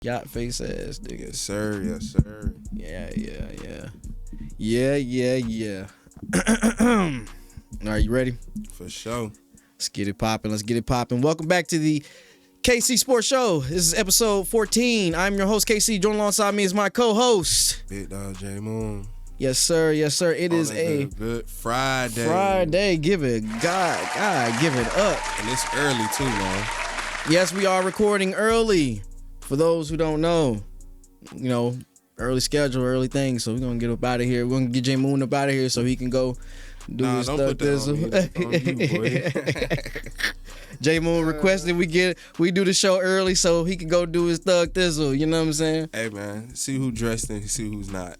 Yacht face ass nigga. Yes, sir. Yes, sir. Yeah. All right, you ready? For sure. Let's get it popping. Welcome back to the KC Sports Show. This is episode 14. I'm your host, KC. Joined alongside me is my co-host, Big Dog J Moon. Yes, sir. It is a good Friday. Give it, God, give it up. And it's early too, man. Yes, we are recording early. For those who don't know, early schedule, early things. So we're gonna get up out of here. We're gonna get J Moon up out of here so he can go do his don't stuff. put that on you, boy. J Moon requested we do the show early so he can go do his thug thizzle. You know what I'm saying? Hey man, see who dressed and see who's not.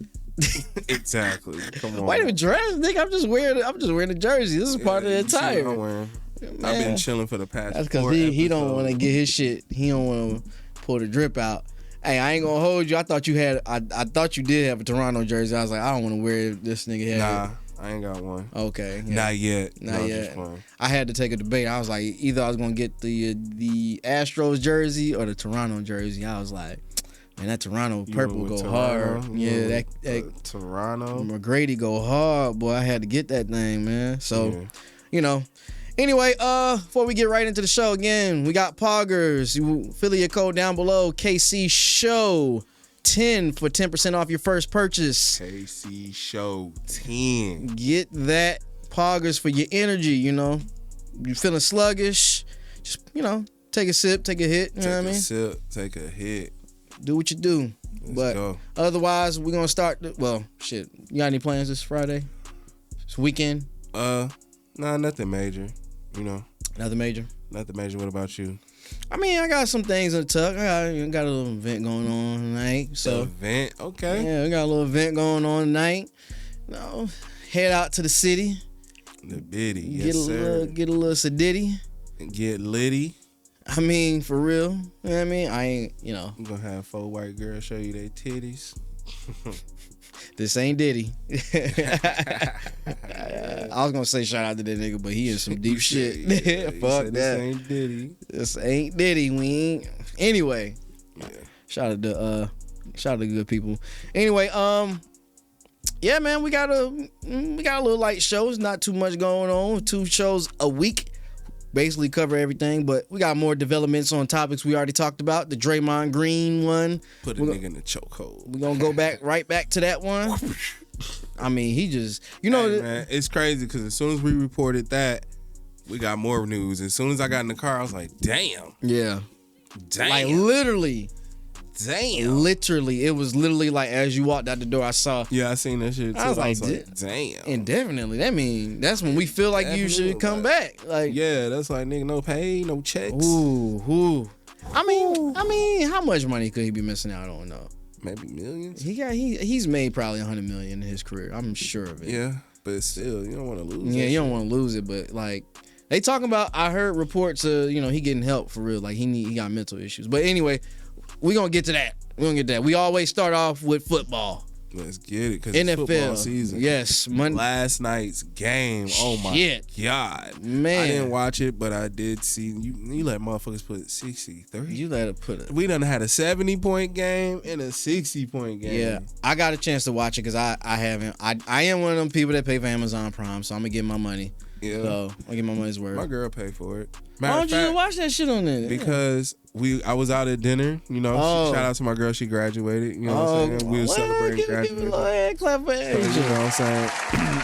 Exactly. Come on. Why even dress, nigga? I'm just wearing the jersey. This is part of the attire. I've been chilling for the past. That's because he don't want to get his shit. He don't want to pull the drip out. Hey, I ain't gonna hold you. I thought you did have a Toronto jersey. I was like, I don't want to wear this nigga. Nah, I ain't got one. Okay. Yeah. Not yet. Not yet. I had to take a debate. I was like, either I was gonna get the Astros jersey or the Toronto jersey. I was like, man, that Toronto purple go hard. Yeah, that Toronto McGrady go hard, boy. I had to get that thing, man. So, Anyway, before we get right into the show again, we got Poggers. Affiliate code down below, KC Show 10 for 10% off your first purchase. KC Show 10. Get that Poggers for your energy, You feeling sluggish, just, take a sip, take a hit, you know what I mean? Take a sip, take a hit. Do what you do. Let's go. Otherwise, we're going to start, you got any plans this Friday? This weekend? Nah, nothing major, Nothing major? Nothing major. What about you? I mean, I got some things in the tuck. I got a little event going on tonight. So event? Okay. Yeah, we got a little event going on tonight. Head out to the city. The biddy, yes, sir. Get a little sedity. Get litty. I mean, for real. You know what I mean? I ain't, I'm gonna have 4 white girls show you their titties. This ain't Diddy. I was gonna say shout out to that nigga, but he in some deep shit. Yeah, Fuck that. This ain't Diddy. This ain't Diddy. We ain't. Anyway. Yeah. Shout out to good people. Anyway, yeah, man, we got a little light shows. Not too much going on. 2 shows a week. Basically cover everything, but we got more developments on topics we already talked about. The Draymond Green one. Put a nigga in the chokehold. We're gonna go right back to that one. I mean, he just, man, it's crazy because as soon as we reported that, we got more news. As soon as I got in the car, I was like, damn. Yeah. Damn. Like literally. Damn. Literally. It was literally like as you walked out the door, I saw. Yeah, I seen that shit too. I was like, damn. Indefinitely. That mean that's when we feel like you should come back. Like, yeah, that's like, nigga, no pay, no checks. Ooh. I mean, how much money could he be missing out on though? Maybe millions. He's made probably $100 million in his career. I'm sure of it. Yeah, but still, you don't want to lose. Yeah, you don't want to lose it, but like they talking about. I heard reports of he getting help for real. Like he got mental issues. But anyway, we gonna get to that. We always start off with football. Let's get it, because NFL it's football season. Yes, last night's game. Oh my God, man! I didn't watch it, but I did see you let motherfuckers put 63. You let it put it. We done had a 70-point game and a 60-point game. Yeah, I got a chance to watch it because I haven't. I am one of them people that pay for Amazon Prime, so I'm gonna get my money. Yeah, so I get my money's worth. My girl paid for it. Why don't you watch that shit on there? Because I was out at dinner, shout out to my girl, she graduated, what I'm saying? We were celebrating graduation. Clap for Asia. You know what I'm saying?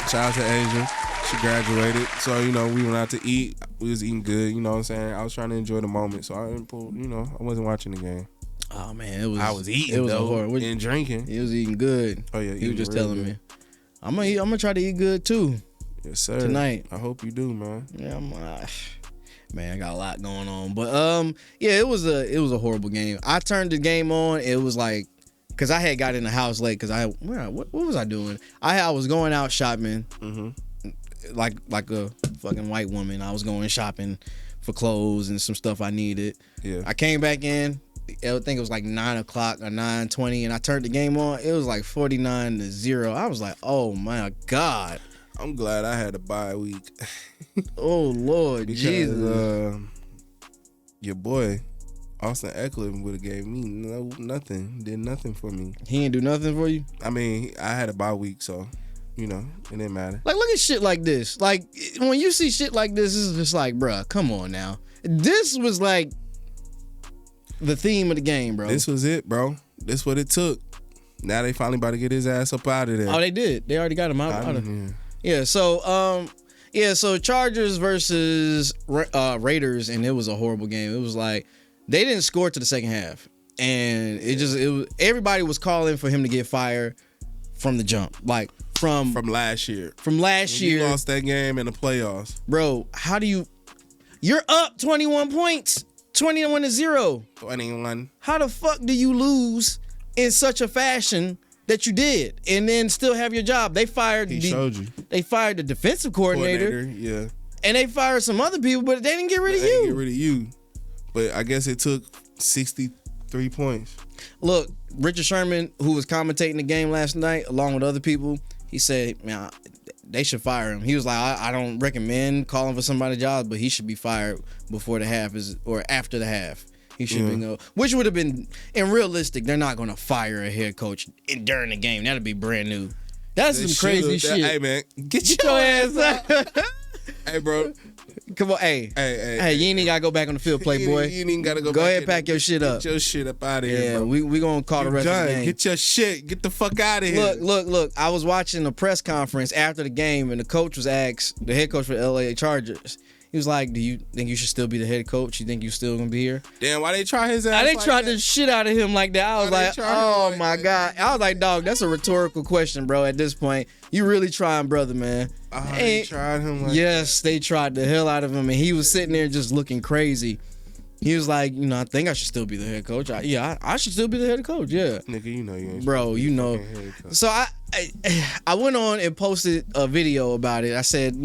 Shout out to Asia. She graduated. So, we went out to eat. We was eating good, you know what I'm saying? I was trying to enjoy the moment, so I didn't pull, I wasn't watching the game. Oh man, I was eating and drinking. He was eating good. Oh yeah, he was just telling me. I'm gonna try to eat good too. Yes, sir. Tonight. I hope you do, man. Yeah, man, I got a lot going on, but yeah, it was a horrible game. I turned the game on. It was like, cause I had got in the house late. Cause what was I doing? I was going out shopping, like a fucking white woman. I was going shopping for clothes and some stuff I needed. Yeah. I came back in. I think it was like 9 o'clock or 9:20, and I turned the game on. It was like 49-0. I was like, oh my God. I'm glad I had a bye week. Oh Lord, because, Jesus. Your boy Austin Eckler would have gave me nothing. Did nothing for me. He didn't do nothing for you? I mean, I had a bye week, so, it didn't matter. Like, look at shit like this. Like, when you see shit like this, it's just like, bruh, come on now. This was like the theme of the game, bro. This was it, bro. This what it took. Now they finally about to get his ass up out of there. Oh, they did. They already got him out of there. Yeah, so Chargers versus Raiders, and it was a horrible game. It was like they didn't score to the second half, and everybody was calling for him to get fired from the jump, like from last year. From last year, you lost that game in the playoffs, bro. How do you're up 21 points, 21-0. 21. How the fuck do you lose in such a fashion that you did, and then still have your job? They fired. Showed you. They fired the defensive coordinator. Yeah. And they fired some other people, but they didn't get rid of you. They didn't get rid of you. But I guess it took 63 points. Look, Richard Sherman, who was commentating the game last night, along with other people, he said, man, they should fire him. He was like, I don't recommend calling for somebody's job, but he should be fired before the half or after the half. He should be which would have been, and realistic, they're not going to fire a head coach during the game. That'd be brand new. That's some crazy shit. Hey, man, get your ass out. Hey, bro. Come on, hey, you ain't even gotta go back on the field, Playboy. You ain't even gotta go. Go ahead, pack your shit up. Get your shit up out of here. Yeah, bro. we gonna call the rest of the game. Get your shit. Get the fuck out of here. Look. I was watching a press conference after the game, and the coach was asked, the head coach for the LA Chargers. He was like, "Do you think you should still be the head coach? You think you still gonna be here?" Damn, why they try his ass? They tried the shit out of him like that. I was like, "Oh my god!" I was like, "Dog, that's a rhetorical question, bro. At this point, you really trying, brother, man." They tried him. Like yes, they tried the hell out of him, and he was sitting there just looking crazy. He was like, I think I should still be the head coach. I should still be the head coach. Yeah, nigga, you ain't. Bro, So I went on and posted a video about it. I said,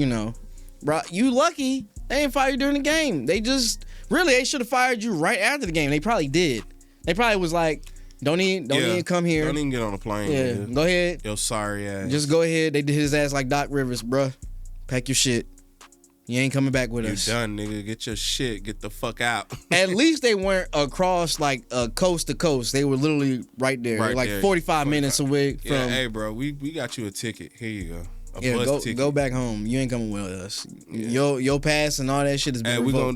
bro, you lucky. They didn't fire you during the game. They should have fired you right after the game. They probably did. They probably was like, don't even come here. Don't even get on the plane. Yeah, nigga. go ahead. Yo, sorry ass. Just go ahead. They did his ass like Doc Rivers, bruh. Pack your shit. You ain't coming back with us. You done, nigga. Get your shit. Get the fuck out. At least they weren't across like coast to coast. They were literally right there. Right like there. 45 minutes away from. Yeah, hey, bro. We got you a ticket. Here you go. Go back home. You ain't coming with us. Yeah. Your pass and all that shit is. Hey, we gonna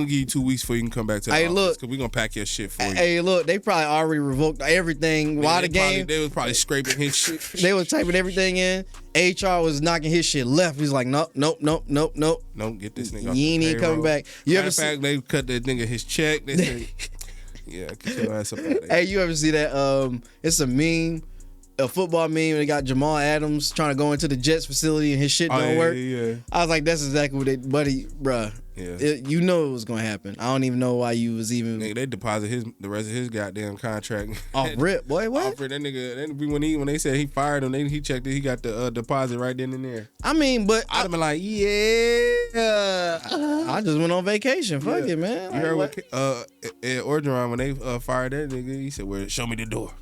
give you 2 weeks before you can come back to the office, cause we gonna pack your shit for you. Hey, look, they probably already revoked everything while the game. They was probably scraping his shit. They was typing everything in. HR was knocking his shit left. He's like, nope. Don't get this nigga. You ain't even coming back. Matter of fact, they cut that nigga his check. They said, yeah, get your ass up out of there. Hey, you ever see that? It's a meme. A football meme. They got Jamal Adams trying to go into the Jets facility and his shit don't work. Yeah. I was like, that's exactly what they, buddy, bruh. Yeah. You know it was gonna happen. I don't even know why you was even. Nigga, they deposit the rest of his goddamn contract. Off rip, boy. What? Off rip, that nigga. When they said he fired him, he checked it. He got the deposit right then and there. I mean, but I'd have been like, yeah. I just went on vacation. Fuck it, man. You heard what? Ed Orgeron, when they fired that nigga, he said, "Well, show me the door."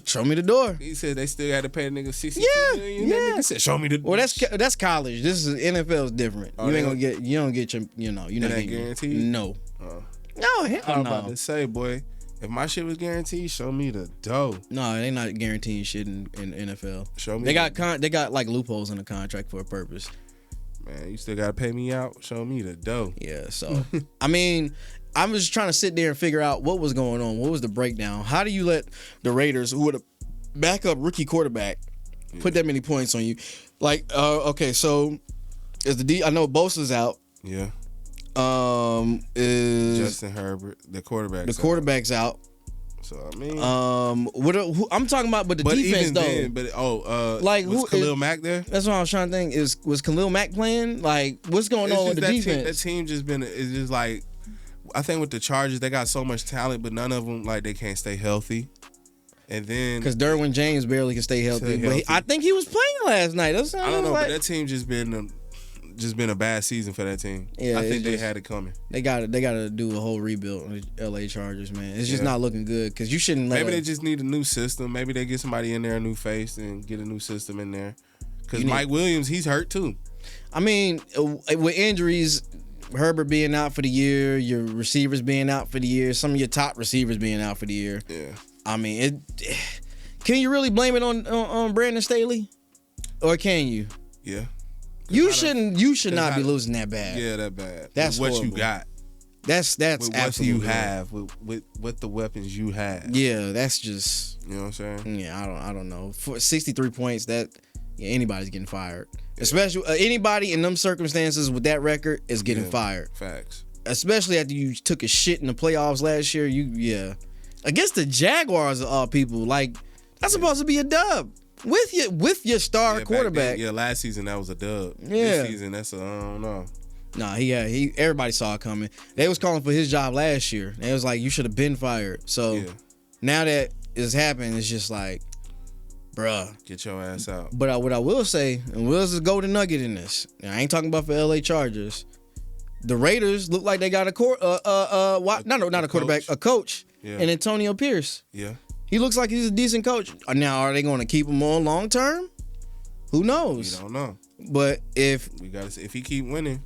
Show me the door. He said they still had to pay the nigga $62 million. Yeah. That nigga said, "Show me the door." Well, that's college. This is NFL's different. You ain't gonna get. You don't get your. You're not guaranteed. No. No, hell I'm no. about to say, boy, if my shit was guaranteed, show me the dough. No, they not guaranteeing shit in NFL. Show me. They got like loopholes in the contract for a purpose. Man, you still gotta pay me out. Show me the dough. Yeah. So I mean. I'm just trying to sit there and figure out what was going on. What was the breakdown? How do you let the Raiders, who would have backup rookie quarterback, put that many points on you? Like, okay, so is I know Bosa's out. Yeah. Is Justin Herbert, the quarterback? The quarterback's out. So I mean, who I'm talking about, but the defense though. Was Khalil Mack there? That's what I was trying to think. Was Khalil Mack playing? Like, what's going on with the defense? That team just is just like. I think with the Chargers, they got so much talent, but none of them they can't stay healthy. And then because Derwin James barely can stay healthy, but I think he was playing last night. I don't know, but that team just been a bad season for that team. Yeah, I think they had it coming. They got to do a whole rebuild on the LA Chargers, man. It's just not looking good because you shouldn't. Maybe they just need a new system. Maybe they get somebody in there, a new face, and get a new system in there. Because Mike Williams, he's hurt too. I mean, with injuries. Herbert being out for the year, your receivers being out for the year, some of your top receivers being out for the year. Yeah. I mean, can you really blame it on Brandon Staley? Or can you? Yeah. You should not be losing that bad. Yeah, that bad. That's what horrible. you got. That's With what absolutely you have, with the weapons you have. Yeah, that's just. You know what I'm saying? Yeah, I don't know. For 63 points, anybody's getting fired. Yeah. Especially anybody in them circumstances with that record is getting fired. Facts. Especially after you took a shit in the playoffs last year. Against the Jaguars of all people, like that's supposed to be a dub with your star quarterback. Last season that was a dub. Yeah. This season that's I don't know. Nah, everybody saw it coming. They was calling for his job last year. They was like, you should have been fired. So now that it's happened, it's just like, bruh. Get your ass out. But what I will say, and Will's is a golden nugget in this. And I ain't talking about for LA Chargers. The Raiders look like they got a coach in Antonio Pierce. Yeah. He looks like he's a decent coach. Now, are they going to keep him on long term? Who knows? We don't know. But if he keep winning.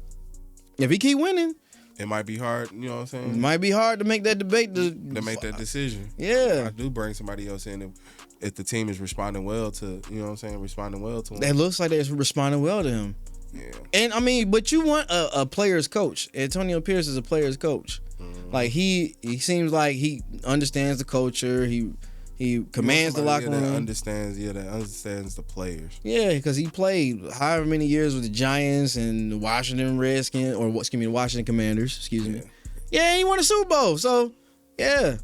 If he keep winning, it might be hard, you know what I'm saying? It might be hard to make that debate to make that decision. Yeah. I do bring somebody else in if the team is responding well to, you know what I'm saying, responding well to him. It looks like they're responding well to him. Yeah. And I mean, but you want a player's coach. Antonio Pierce is a player's coach. Mm-hmm. Like he seems like he understands the culture. He commands the locker room. That understands the players. Yeah, because he played however many years with the Giants and the Washington Redskins, the Washington Commanders. Excuse me. Yeah, he won a Super Bowl. So, yeah.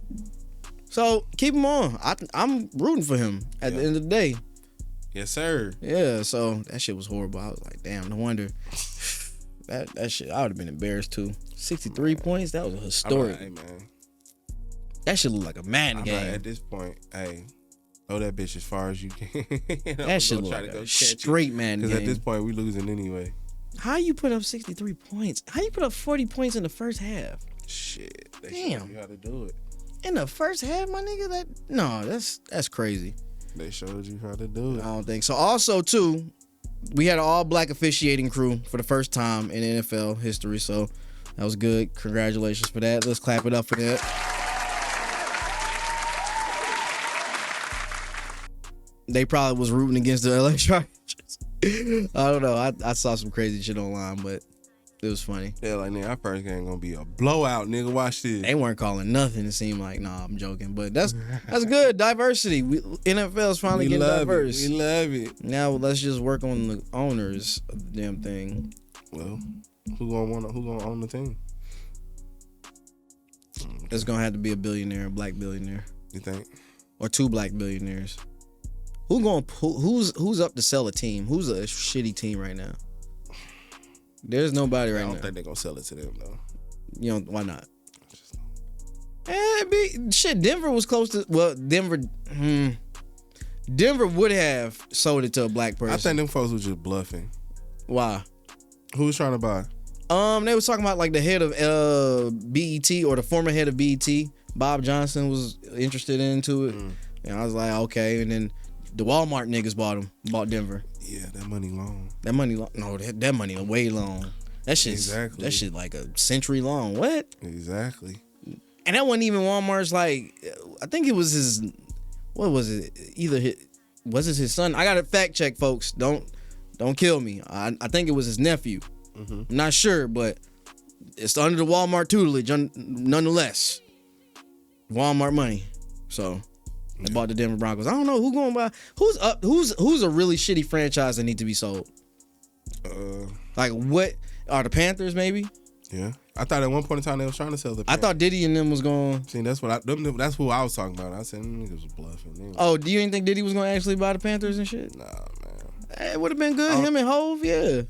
So keep him on. I'm rooting for him at the end of the day. Yes, sir. Yeah. So that shit was horrible. I was like, damn. No wonder. That shit. I would have been embarrassed too. 63 points. That was historic. Hey, man. That shit look like a Madden game. At this point, hey, throw that bitch as far as you can. That shit look like a straight Madden game. Because at this point, we losing anyway. How you put up 63 points? How you put up 40 points in the first half? Shit. Damn. You how to do it. In the first half, my nigga? That's crazy. They showed you how to do it. I don't think so. Also, too, we had an all-black officiating crew for the first time in NFL history, so that was good. Congratulations for that. Let's clap it up for that. They probably was rooting against the LA Chargers. I don't know. I saw some crazy shit online, but it was funny. Yeah, like, nigga, our first game gonna be a blowout, nigga. Watch this. They weren't calling nothing. It seemed like, nah, I'm joking. But that's good. Diversity. NFL's finally getting diverse. We love it. Now let's just work on the owners of the damn thing. Well, who gonna own the team? It's gonna have to be a billionaire, a black billionaire. You think? Or two black billionaires. Who's up to sell a team? Who's a shitty team right now? There's nobody right now. I don't think they're gonna sell it to them though. You know why not? Denver was close to. Well, Denver would have sold it to a black person. I think them folks was just bluffing. Why? Who was trying to buy? They was talking about like the head of BET or the former head of BET, Bob Johnson, was interested into it, and I was like, okay, and then. The Walmart niggas bought Denver. Yeah, that money long. That money way long. That shit like a century long. What? Exactly. And that wasn't even Walmart's like, I think it was his, what was it? Was it his son? I got to fact check, folks. Don't kill me. I think it was his nephew. Mm-hmm. I'm not sure, but it's under the Walmart tutelage nonetheless. Walmart money. So. They bought the Denver Broncos. I don't know who's going to buy. Who's a really shitty franchise that need to be sold? Like what are the Panthers? Maybe. Yeah, I thought at one point in time they was trying to sell the Panthers. I thought Diddy and them was going. See, that's who I was talking about. I said them niggas was bluffing. Oh, do you even think Diddy was going to actually buy the Panthers and shit? Nah, man. It would have been good. Him and Hove, yeah.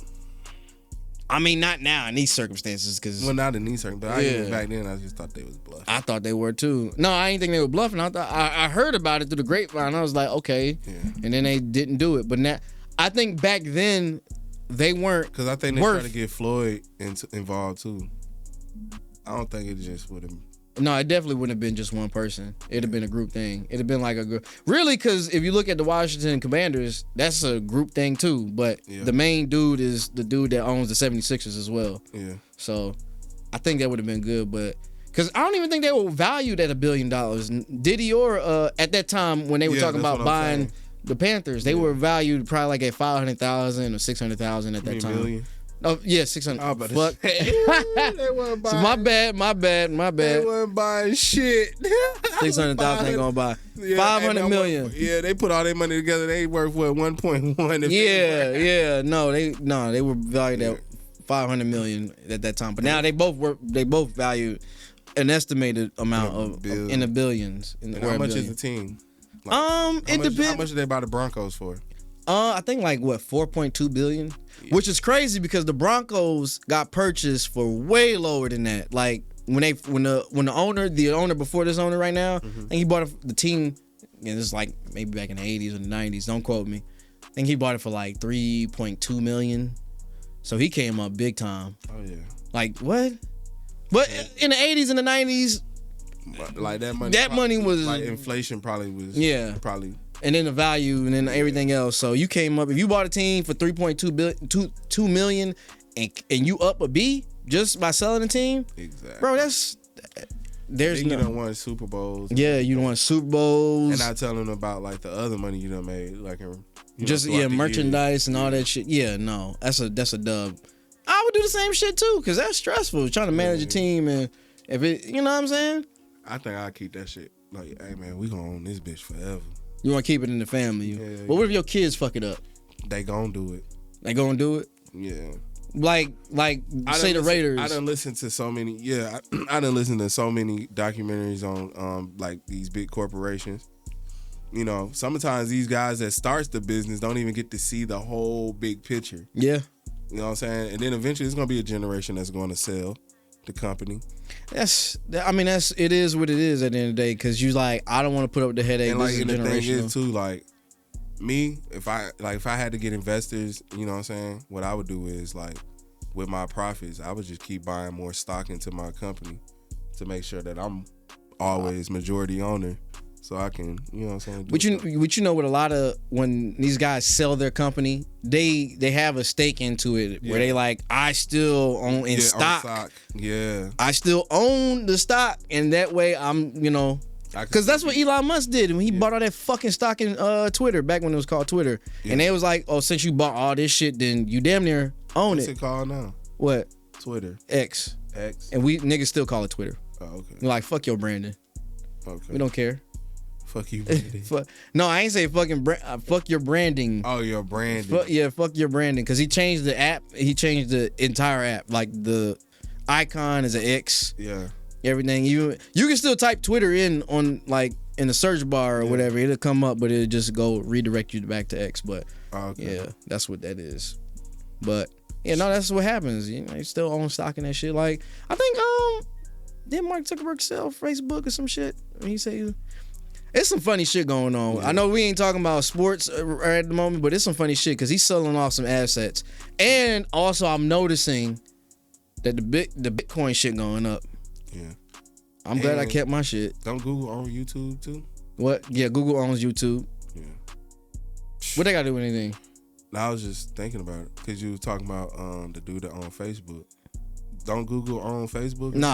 I mean, not now in these circumstances, because not in these circumstances. But back then, I just thought they was bluffing. I thought they were too. No, I didn't think they were bluffing. I heard about it through the grapevine. I was like, okay, and then they didn't do it. But now, I think back then they weren't. Because I think they tried to get Floyd involved too. I don't think it just would have. No, it definitely wouldn't have been just one person. It'd have been a group thing. It'd have been like a group. Really, because if you look at the Washington Commanders, that's a group thing too. But the main dude is the dude that owns the 76ers as well. Yeah. So I think that would have been good, but because I don't even think they were valued at $1 billion. Diddy or at that time when they were talking about buying the Panthers, they were valued probably like at 500,000 or 600,000 at that time. Million? Oh yeah, 600. Fuck. They weren't buying. So my bad. They weren't buying shit. 600,000 ain't gonna buy. 500 million. Yeah, they put all their money together. They worth what 1.1. Yeah. No, they were valued at 500 million at that time. But now they both valued an estimated amount of in the billions. How much is the team? It depends. How much did they buy the Broncos for? I think like what 4.2 billion, which is crazy because the Broncos got purchased for way lower than that. Like when the owner before this owner right now, I think he bought the team. And this is like maybe back in the 80s or the 90s. Don't quote me. I think he bought it for like 3.2 million. So he came up big time. Oh yeah. Like what? But in the 80s and the 90s, like that money was like inflation probably was probably. And then the value and then everything else. So you came up if you bought a team for 2 million and you up a B just by selling a team. Exactly. Bro, you done won Super Bowls. Yeah, you done won Super Bowls. And I tell them about like the other money you done made, like merchandise and all that shit. Yeah, no, that's a dub. I would do the same shit too, cause that's stressful trying to manage a team and if it, you know what I'm saying. I think I'll keep that shit. Like, hey man, we gonna own this bitch forever. You want to keep it in the family. But what if your kids fuck it up? They gonna do it. They gonna do it? Yeah. Like say the Raiders. I done listened to so many. Yeah, I done listened to so many documentaries on like these big corporations. You know, sometimes these guys that starts the business don't even get to see the whole big picture. Yeah. You know what I'm saying? And then eventually, it's gonna be a generation that's going to sell the company. It is what it is at the end of the day. Because you like, I don't want to put up with the headache. And like, and the thing is too, like me, if I had to get investors, you know what I'm saying? What I would do is like, with my profits, I would just keep buying more stock into my company to make sure that I'm always majority owner. So I can, you know what I'm saying? But you know, with a lot of, when these guys sell their company, they have a stake into it where they like, I still own in stock. Yeah. I still own the stock. And that way I'm, you know, because that's what Elon Musk did when he bought all that fucking stock in Twitter back when it was called Twitter. Yeah. And they was like, oh, since you bought all this shit, then you damn near own What's it called now? What? Twitter. X. And we niggas still call it Twitter. Oh, okay. We're like, fuck your branding. Okay. We don't care. Fuck you, branding. No, I ain't say fucking fuck your branding. Oh, your branding. Fuck your branding. Because he changed the app. He changed the entire app. Like the icon is an X. Yeah. Everything. You can still type Twitter in on like in the search bar or whatever. It'll come up, but it'll just go redirect you back to X. But yeah, that's what that is. But yeah, no, that's what happens. You know, you still own stock in that shit. Like I think didn't Mark Zuckerberg sell Facebook or some shit? When he say it's some funny shit going on. Yeah. I know we ain't talking about sports at the moment, but it's some funny shit because he's selling off some assets. And also, I'm noticing that the Bitcoin shit going up. Yeah. I'm glad I kept my shit. Don't Google own YouTube too? What? Yeah, Google owns YouTube. Yeah. What they got to do with anything? I was just thinking about it because you was talking about the dude that owned Facebook. Don't Google own Facebook? No.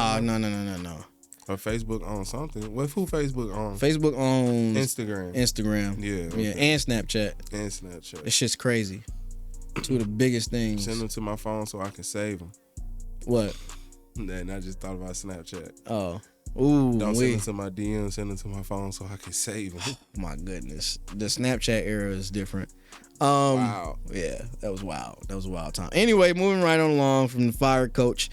Or Facebook owns something. Who Facebook owns? Facebook owns Instagram. Yeah. Okay. Yeah, and Snapchat. This shit's crazy. Two of the biggest things. Send them to my phone so I can save them. What? Then I just thought about Snapchat. Oh. Ooh. Don't send them to my DM, send them to my phone so I can save them. My goodness. The Snapchat era is different. Wow. Yeah, that was wild. That was a wild time. Anyway, moving right on along from the fired coach.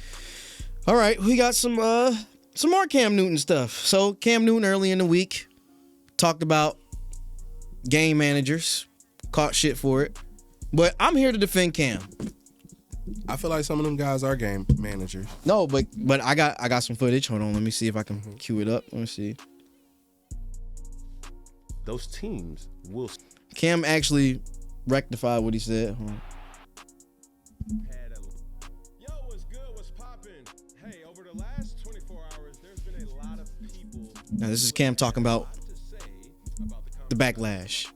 All right, we got some more Cam Newton stuff. So Cam Newton early in the week talked about game managers, caught shit for it. But I'm here to defend Cam. I feel like some of them guys are game managers. No, but I got some footage. Hold on, let me see if I can cue it up. Let me see. Those teams will. Cam actually rectified what he said. Yo, what's good? What's poppin'? Hey, over the last 24 hours, there's been a lot of people. Now this is Cam talking about the backlash.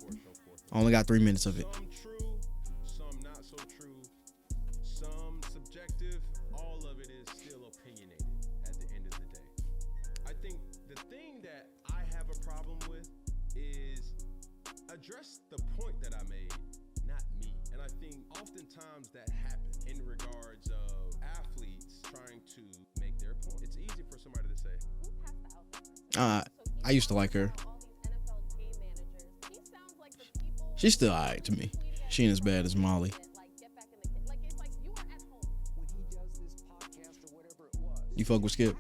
I only got 3 minutes of it. Some true, some not so true, some subjective. All of it is oftentimes that happens in regards of athletes trying to make their point. It's easy for somebody to say, I used to like her. She's still alright to me. She ain't as bad as Molly. You fuck with Skip?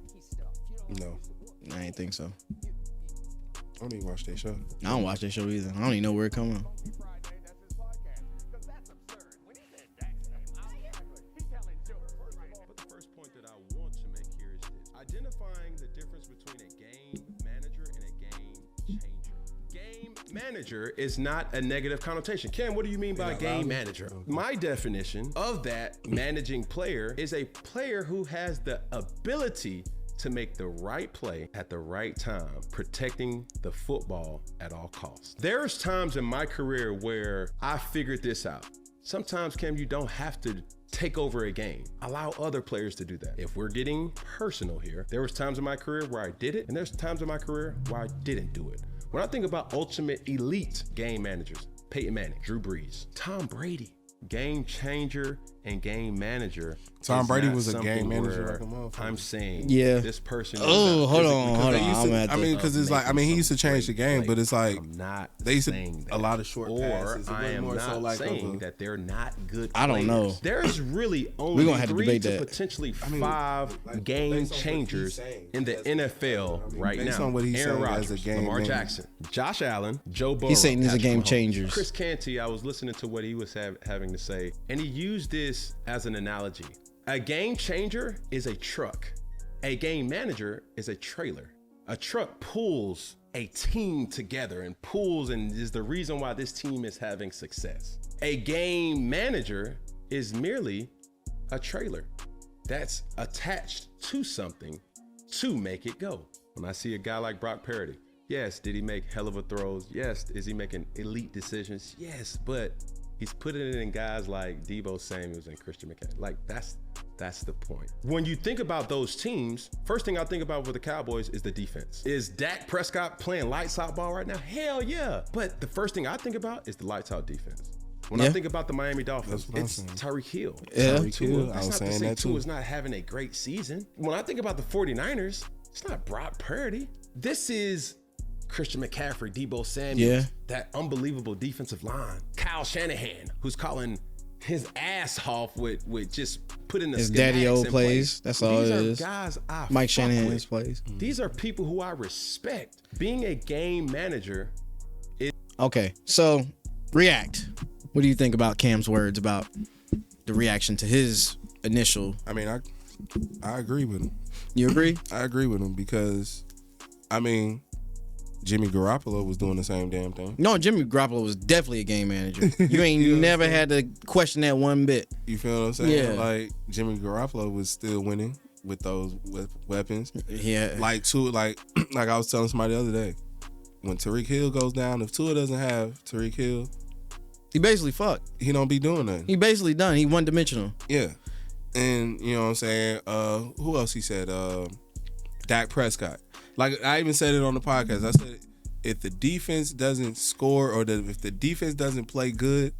No, I ain't think so. I don't even watch that show. I don't watch that show either. I don't even know where it come on. but the first point that I want to make here is this. Identifying the difference between a game manager and a game changer. Game manager is not a negative connotation. Ken, what do you mean by game manager? My definition of that managing player is a player who has the ability to make the right play at the right time, protecting the football at all costs. There's times in my career where I figured this out. Sometimes, Cam, you don't have to take over a game. Allow other players to do that. If we're getting personal here, there was times in my career where I did it, and there's times in my career where I didn't do it. When I think about ultimate elite game managers, Peyton Manning, Drew Brees, Tom Brady, game changer and game manager. Tom is Brady not was a something game manager where like a motherfucker. I'm saying, Yeah. this person. Oh, hold on. I'm I'm because it's like, he used to change the game, but it's like I'm not they used to saying a lot of short or passes. It I wasn't am more not so like saying that they're not good. I don't know. players. There's really only We're gonna have to 3 debate to that. potentially mean, 5 like, game based on what he's changers saying, in the that's- NFL right based now. on what he's Aaron saying as Rodgers, a game Lamar manager. Jackson, Josh Allen, Joe Burrow. He's saying these are Patrick game Mahomes. changers. Chris Canty, I was listening to what he was having to say, and he used this as an analogy. A game changer is a truck. A game manager is a trailer. A truck pulls a team together and pulls and is the reason why this team is having success. A game manager is merely a trailer that's attached to something to make it go. When I see a guy like Brock Purdy, yes, did he make hell of a throws? Yes. Is he making elite decisions? Yes, but he's putting it in guys like Deebo Samuels and Christian McCaffrey. Like, that's the point. When you think about those teams, first thing I think about with the Cowboys is the defense. Is Dak Prescott playing lights out ball right now? Hell yeah. But the first thing I think about is the lights out defense. When I think about the Miami Dolphins, That's what I'm it's saying. Tyreek Hill. Yeah. Tyreek Hill, I That's was not to saying say that too. Tua's not having a great season. When I think about the 49ers, it's not Brock Purdy. This is Christian McCaffrey, Deebo Samuels, Yeah. that unbelievable defensive line. Kyle Shanahan, who's calling his ass off with just putting the His schematics daddy-o in plays. place. That's all These it are is. guys I Mike fuck Shanahan's with. plays. These are people who I respect. Being a game manager, Okay, so react. What do you think about Cam's words about the reaction to his initial? I mean, I agree with him. You agree? I agree with him because, I mean, Jimmy Garoppolo was doing the same damn thing. No, Jimmy Garoppolo was definitely a game manager. You ain't never had to question that one bit. You feel what I'm saying? Yeah. Like, Jimmy Garoppolo was still winning with those weapons. Yeah. Like I was telling somebody the other day, when Tyreek Hill goes down, if Tua doesn't have Tyreek Hill, He basically fucked. he don't be doing nothing. He basically done. He one dimensional. Yeah. And you know what I'm saying? Who else he said? Dak Prescott. Like, I even said it on the podcast. I said, if the defense doesn't score or if the defense doesn't play good,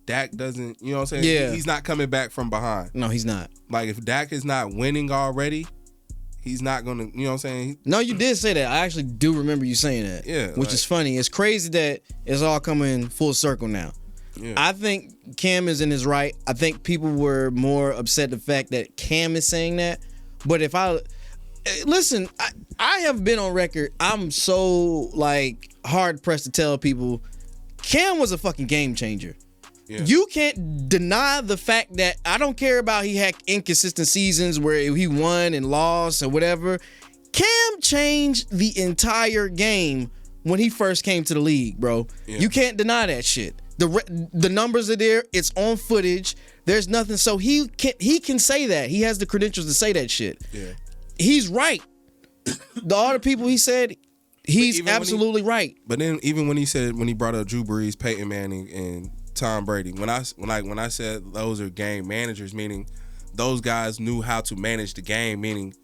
Dak doesn't, you know what I'm saying? Yeah. He's not coming back from behind. No, he's not. Like, if Dak is not winning already, he's not going to, you know what I'm saying? No, you did say that. I actually do remember you saying that. Yeah, Which like- is funny. It's crazy that it's all coming full circle now. Yeah. I think Cam is in his right. I think people were more upset the fact that Cam is saying that. But if listen, I have been on record. I'm so like hard pressed to tell people Cam was a fucking game changer. Yeah. You can't deny the fact that I don't care about he had inconsistent seasons where he won and lost or whatever. Cam changed the entire game when he first came to the league, bro. Yeah. You can't deny that shit. The numbers are there. It's on footage. There's nothing. So he can say that. He has the credentials to say that shit. Yeah. He's right. All the people he said, he's even when absolutely right. But then even when he brought up Drew Brees, Peyton Manning, and Tom Brady, when I said those are game managers, meaning those guys knew how to manage the game, meaning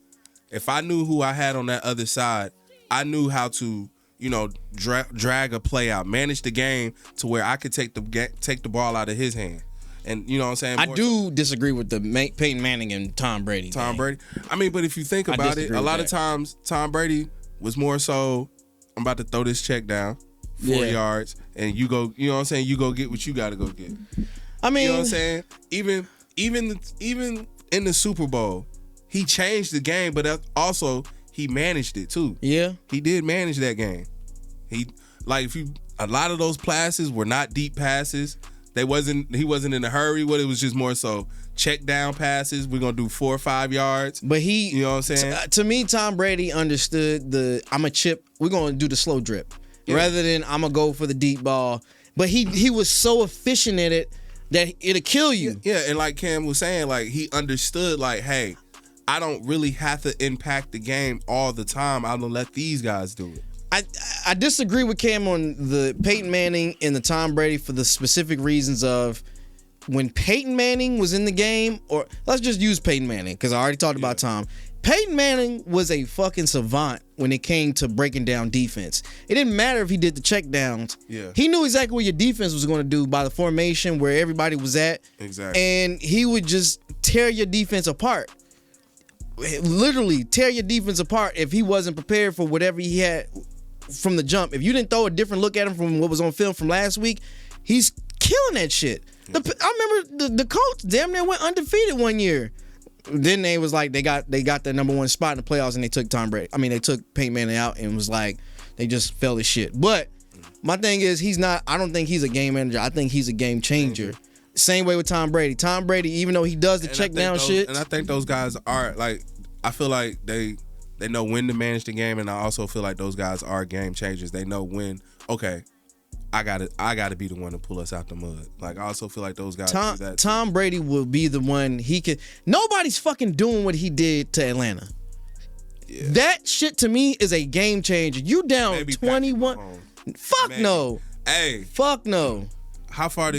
if I knew who I had on that other side, I knew how to, you know, drag a play out, manage the game to where I could take the ball out of his hand. And you know what I'm saying? I do disagree with the Peyton Manning and Tom Brady. Tom Brady. I mean, but if you think about it, a lot of times Tom Brady was more so, I'm about to throw this check down, 4 yards, and you go, you know what I'm saying? You go get what you got to go get. I mean, you know what I'm saying? Even in the Super Bowl, he changed the game, but also he managed it too. Yeah, he did manage that game. A lot of those passes were not deep passes. He wasn't in a hurry. It was just more so check down passes. We're gonna do 4 or 5 yards. But you know what I'm saying? To me, Tom Brady understood I'm a chip. We're gonna do the slow drip rather than I'm gonna go for the deep ball. But he was so efficient at it that it'll kill you. Yeah, and like Cam was saying, like he understood, like, hey, I don't really have to impact the game all the time. I'm gonna let these guys do it. I disagree with Cam on the Peyton Manning and the Tom Brady for the specific reasons of when Peyton Manning was in the game, or let's just use Peyton Manning because I already talked about Tom. Peyton Manning was a fucking savant when it came to breaking down defense. It didn't matter if he did the check downs. Yeah. He knew exactly what your defense was going to do by the formation where everybody was at. Exactly. And he would just tear your defense apart. Literally tear your defense apart if he wasn't prepared for whatever he had from the jump. If you didn't throw a different look at him from what was on film from last week, he's killing that shit. I remember the Colts damn near went undefeated one year. Then they was like they got their number one spot in the playoffs and they took Tom Brady. I mean, they took Peyton Manning out and was like they just fell as shit. But my thing is I don't think he's a game manager. I think he's a game changer. Same way with Tom Brady. Tom Brady, even though he does the check down shit. And I think those guys are like, I feel like they know when to manage the game, and I also feel like those guys are game changers. They know when, okay, I gotta be the one to pull us out the mud. Like, I also feel like those guys do that. Tom Brady will be the one nobody's fucking doing what he did to Atlanta. Yeah. That shit to me is a game changer. You down maybe 21. Fuck maybe. No. Hey. Fuck no. How far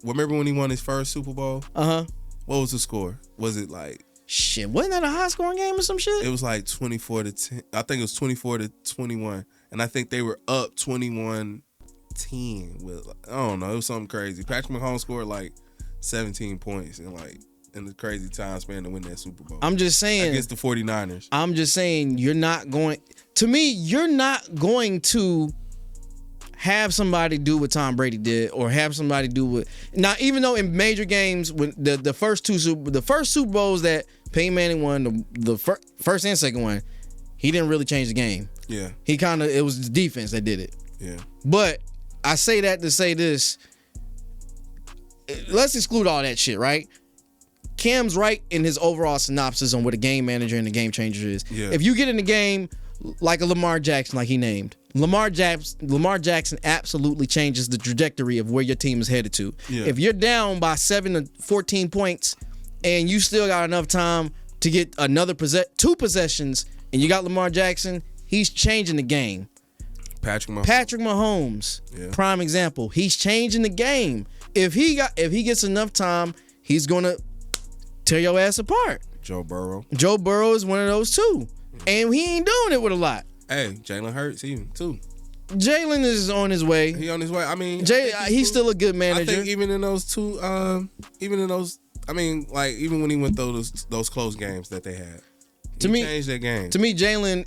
remember when he won his first Super Bowl? Uh-huh. What was the score? Was it like, shit, wasn't that a high scoring game or some shit? It was like 24-10. I think it was 24-21. And I think they were up 21-10 with, I don't know, it was something crazy. Patrick Mahomes scored like 17 points in the crazy time span to win that Super Bowl. I'm just saying against the 49ers. I'm just saying you're not going to have somebody do what Tom Brady did, or have somebody do what. Now, even though in major games, when the first Super Bowls that Peyton Manning won, the first and second one, he didn't really change the game. Yeah, it was the defense that did it. Yeah, but I say that to say this. Let's exclude all that shit, right? Cam's right in his overall synopsis on what a game manager and a game changer is. Yeah. If you get in the game like a Lamar Jackson, like he named. Lamar Jackson absolutely changes the trajectory of where your team is headed to. Yeah. If you're down by 7 to 14 points and you still got enough time to get another two possessions and you got Lamar Jackson, he's changing the game. Patrick Mahomes, yeah. Prime example. He's changing the game. If he gets enough time, he's gonna tear your ass apart. Joe Burrow is one of those too. And he ain't doing it with a lot. Hey, Jalen Hurts even too. Jalen is on his way. He on his way. I mean, he's still a good manager. I think even in those two, I mean, like even when he went through those close games that they had, he changed their game. To me, Jalen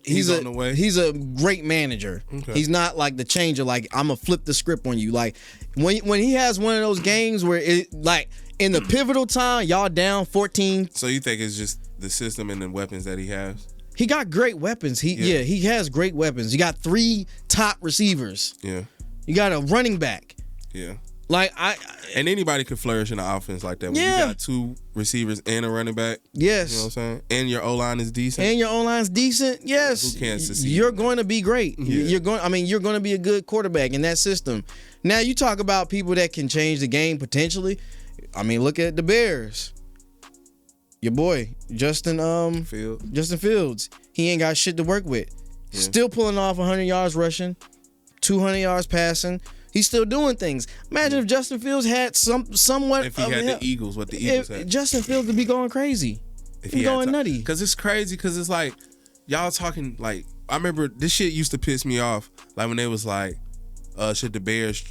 he's on the way. He's a great manager. Okay. He's not like the changer. Like, I'm gonna flip the script on you. Like when he has one of those games where it like in the pivotal time, y'all down 14. So you think it's just the system and the weapons that he has? He got great weapons. He has great weapons. You got 3 top receivers. Yeah. You got a running back. Yeah. Like and anybody could flourish in an offense like that. When you got 2 receivers and a running back. Yes. You know what I'm saying? And your O-line is decent. Yes. Who can't succeed? You're going to be great. Yeah. You're going to be a good quarterback in that system. Now you talk about people that can change the game potentially. I mean, look at the Bears. Your boy, Justin Fields. He ain't got shit to work with. Yeah. Still pulling off 100 yards rushing, 200 yards passing. He's still doing things. Imagine if Justin Fields had somewhat. If he had the Eagles, what the Eagles had. Justin Fields would be going crazy. If he going nutty. Because it's crazy. Because it's like y'all talking like I remember this shit used to piss me off. Like when they was like, should the Bears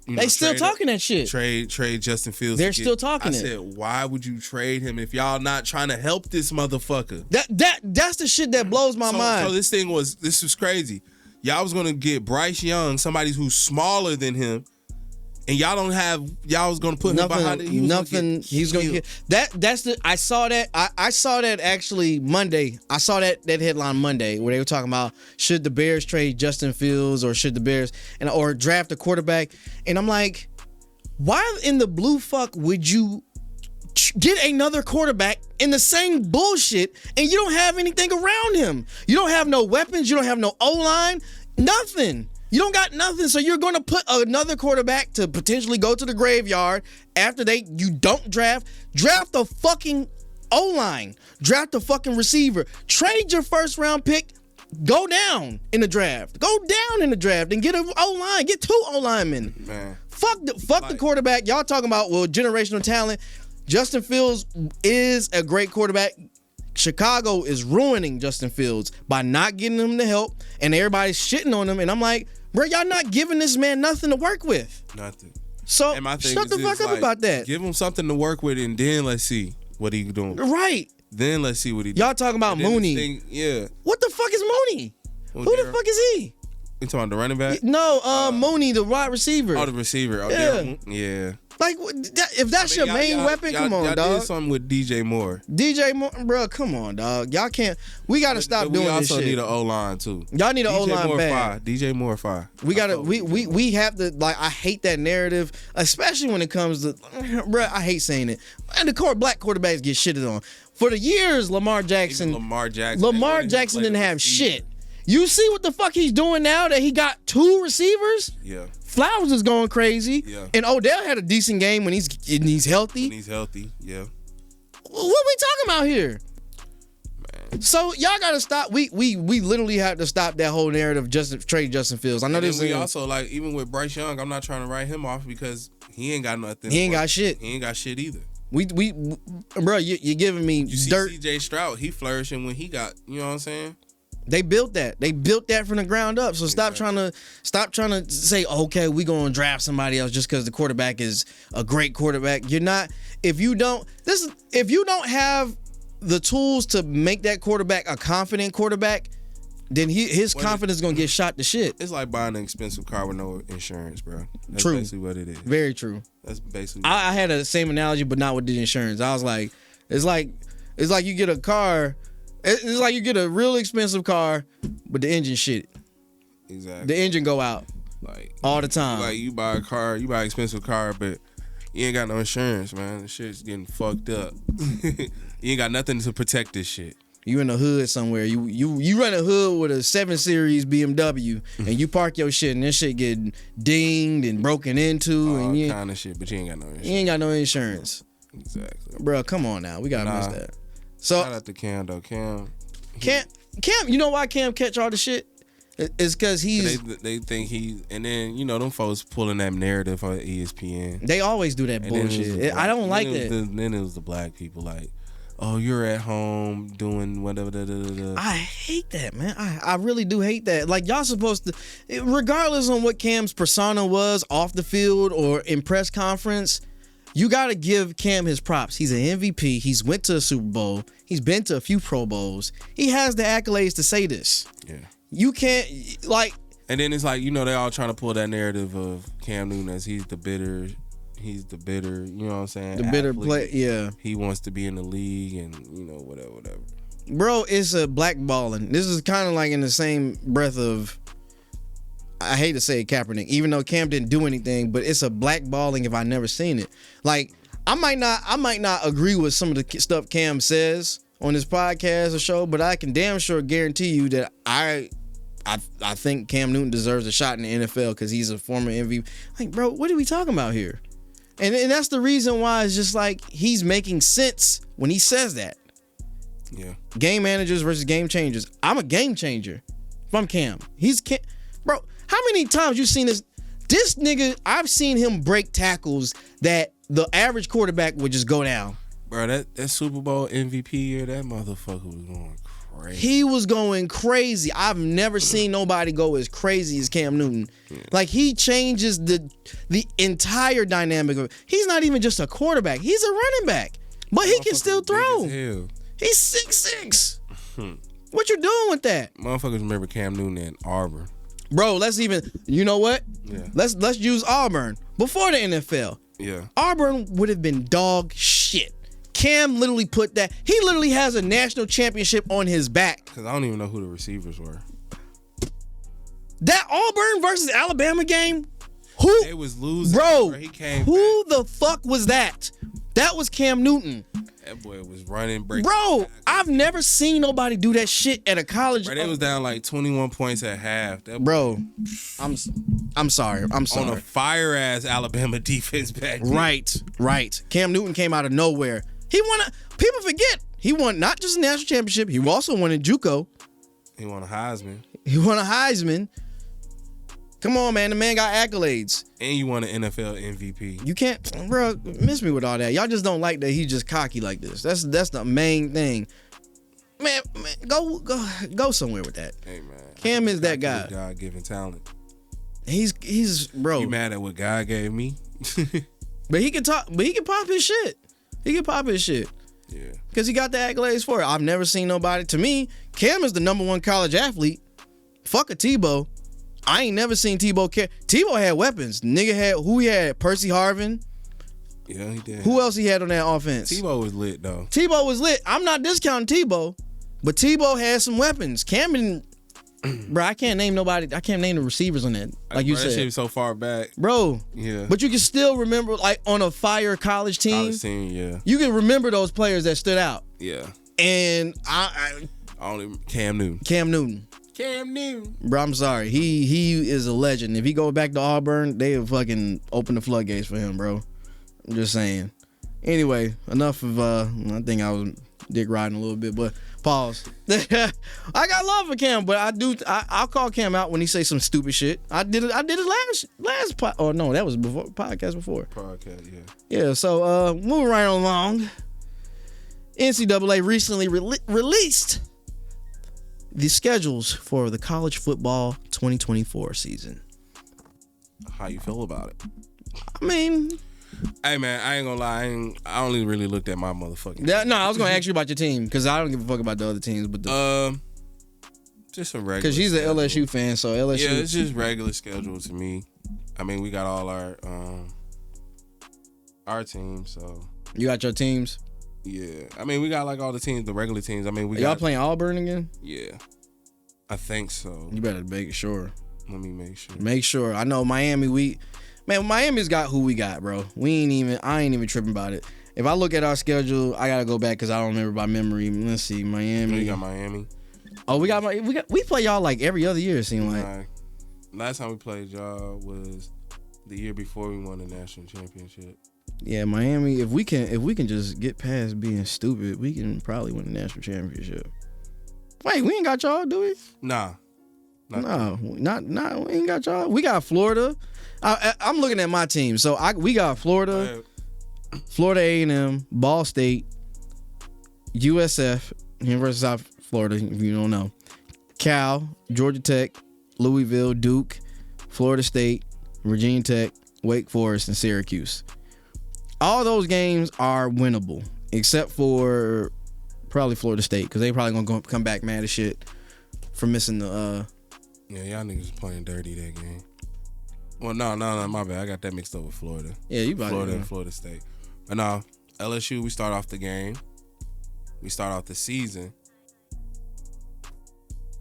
They still talking that shit. Trade Justin Fields. They're still talking it. I said, why would you trade him if y'all not trying to help this motherfucker? That's the shit that blows my mind. So this was crazy. Y'all was gonna get Bryce Young, somebody who's smaller than him, and y'all was gonna put him behind it. He's gonna get that's the. I saw that. I saw that actually Monday. I saw that headline Monday where they were talking about should the Bears trade Justin Fields or should the Bears or draft a quarterback, and I'm like, why in the blue fuck would you get another quarterback in the same bullshit and you don't have anything around him? You don't have no weapons. You don't have no O-line. Nothing. You don't got nothing, so you're going to put another quarterback to potentially go to the graveyard after you don't draft the fucking O-line, draft the fucking receiver, trade your first round pick, go down in the draft, and get an O-line, get 2 O-linemen. Man, fuck the quarterback. Y'all talking about generational talent. Justin Fields is a great quarterback. Chicago is ruining Justin Fields by not getting him the help, and everybody's shitting on him. And I'm like, bro, y'all not giving this man nothing to work with. Nothing. So shut the fuck up about that. Give him something to work with, and then let's see what he doing. Right. Then let's see what he doing. Y'all talking about Mooney. Yeah. What the fuck is Mooney? Who the fuck is he? You talking about the running back? No, Mooney, the wide receiver. Oh, the receiver. Oh, yeah. Like, if that's your main weapon, come on, y'all dog. Did something with DJ Moore. DJ Moore, bro, come on, dog. Y'all can't. We gotta stop doing this shit. We also need an O-line too. Y'all need an O-line bad. DJ Moore 5. We gotta. We have to. Like, I hate that narrative, especially when it comes to, bro. I hate saying it. And the black quarterbacks get shitted on for the years. Lamar Jackson didn't have shit. You see what the fuck he's doing now that he got 2 receivers? Yeah. Flowers is going crazy. Yeah. And Odell had a decent game when he's healthy. When he's healthy, yeah. What we talking about here? Man. So y'all gotta stop. We literally have to stop that whole narrative. Trade Justin Fields. I know this. We also, like, even with Bryce Young, I'm not trying to write him off because he ain't got nothing. He ain't got shit. He ain't got shit either. Bro, you're giving me dirt. C.J. Stroud, he flourishing when he got. You know what I'm saying? They built that. They built that from the ground up. So stop trying to say, okay, we gonna draft somebody else just because the quarterback is a great quarterback. You're not. If you don't have the tools to make that quarterback a confident quarterback, then his confidence is gonna get shot to shit. It's like buying an expensive car with no insurance, bro. That's true. Basically what it is. Very true. That's basically. I had the same analogy, but not with the insurance. I was like, it's like you get a car. It's like you get a real expensive car, but the engine shit. Exactly. The engine go out like all the time. Like you buy an expensive car, but you ain't got no insurance, man. The shit's getting fucked up. You ain't got nothing to protect this shit. You in the hood somewhere. You run a hood with a 7 Series BMW, and you park your shit, and this shit get dinged and broken into, all and kind of shit. But you ain't got no insurance. You ain't got no insurance. Exactly. Bro, come on now. We gotta miss that. So shout out to Cam though. Cam. You know why Cam catch all the shit? It's because they think and then them folks pulling that narrative on ESPN. They always do that bullshit. I don't like that. Then it was the black people like, oh, you're at home doing whatever. I hate that, man. I really do hate that. Like, y'all supposed to, regardless on what Cam's persona was off the field or in press conference, you got to give Cam his props. He's an MVP. He's went to a Super Bowl. He's been to a few Pro Bowls. He has the accolades to say this. Yeah. You can't, like... And then it's like, they all trying to pull that narrative of Cam Newton as he's the bitter, you know what I'm saying? The bitter play, yeah. He wants to be in the league and, whatever. Bro, it's a blackballing. This is kind of like in the same breath of... I hate to say it, Kaepernick, even though Cam didn't do anything, but it's a blackballing if I never seen it. Like, I might not agree with some of the stuff Cam says on this podcast or show, but I can damn sure guarantee you that I think Cam Newton deserves a shot in the NFL because he's a former MVP. Like, bro, what are we talking about here? And that's the reason why it's just like he's making sense when he says that. Yeah. Game managers versus game changers. I'm a game changer from Cam. Bro, how many times you seen this? This nigga, I've seen him break tackles that the average quarterback would just go down. Bro, that Super Bowl MVP year, that motherfucker was going crazy. He was going crazy. I've never seen nobody go as crazy as Cam Newton. Yeah. Like, he changes the entire dynamic of. He's not even just a quarterback. He's a running back, but he can still throw. Big as hell. He's 6'6". What you doing with that, Motherfuckers remember Cam Newton at Auburn. bro? Let's even. You know what? Yeah. Let's use Auburn before the NFL. Yeah. Auburn would have been dog shit. Cam literally put that. He literally has a national championship on his back. Because I don't even know who the receivers were. That Auburn versus Alabama game. Who? They was losing. Bro, He came who back. the fuck was that? That was Cam Newton. That boy was running, breaking. Bro, I've never seen nobody do that shit at a college. Bro, they was down like 21 points at half. That Bro, I'm sorry. I'm on sorry. a fire ass Alabama defense back then. Right. Cam Newton came out of nowhere. He won. People forget he won not just a national championship. He also won in JUCO. He won a Heisman. He won a Heisman. Come on, man. The man got accolades. And you won an NFL MVP. You can't, bro, miss me with all that. Y'all just don't like that he's just cocky like this. That's the main thing. Man, go somewhere with that. Hey, man. Cam is that guy. God-given talent. He's bro. You mad at what God gave me? But he can talk. But he can pop his shit. He can pop his shit. Yeah. Because he got the accolades for it. I've never seen nobody. To me, Cam is the #1 college athlete. Fuck a Tebow. I ain't never seen Tebow care. Tebow had weapons. Nigga had who he had? Percy Harvin. Yeah, he did. Who else he had on that offense? Tebow was lit though. Tebow was lit. I'm not discounting Tebow, but Tebow had some weapons. Cam didn't. Bro, I can't name nobody. I can't name the receivers on that. Like you Bro, that shit said, was so far back. bro. Yeah. But you can still remember, like on a fire college team, Yeah. you can remember those players that stood out. Yeah. And I Only Cam Newton. Cam Newton. Cam Newton. Bro, I'm sorry. He is a legend. If he goes back to Auburn, they'll fucking open the floodgates for him, bro. I'm just saying. Anyway, enough of I think I was dick riding a little bit, but pause. I got love for Cam, but I'll call Cam out when he say some stupid shit. I did it last no, that was before podcast before. Podcast, yeah. Yeah, so moving right along. NCAA recently released the schedules for the college football 2024 season. How you feel about it? I mean, Hey man, I ain't gonna lie. I only really looked at my motherfucking. no, I was gonna ask you about your team because I don't give a fuck about the other teams, but just a regular. because she's an schedule. LSU fan, so LSU. Yeah, it's just regular schedule to me. I mean, we got all our team, so You got your teams. yeah. I mean, we got like all the teams, the regular teams. I mean, we Y'all got. playing Auburn again? Yeah, I think so. You better make sure. Let me make sure. Make sure. I know Miami. Miami's got who we got, bro. I ain't even tripping about it. If I look at our schedule, I gotta go back because I don't remember by memory. Let's see, Miami. We got Miami. Oh, we play y'all like every other year. It seems like. Nah, last time we played y'all was the year before we won the national championship. Yeah, Miami. If we can just get past being stupid, we can probably win the national championship. Wait, we ain't got y'all, do we? Nah. No, not we ain't got y'all. We got Florida. I'm looking at my team. So we got Florida, Florida A&M, Ball State, USF, University of South Florida, if you don't know, Cal, Georgia Tech, Louisville, Duke, Florida State, Virginia Tech, Wake Forest, and Syracuse. All those games are winnable, except for probably Florida State, because they probably gonna come back mad as shit for missing the. Yeah, y'all niggas playing dirty that game. Well, no, my bad. I got that mixed up with Florida. Yeah, you about Florida and Florida State. But no, LSU, we start off the game. We start off the season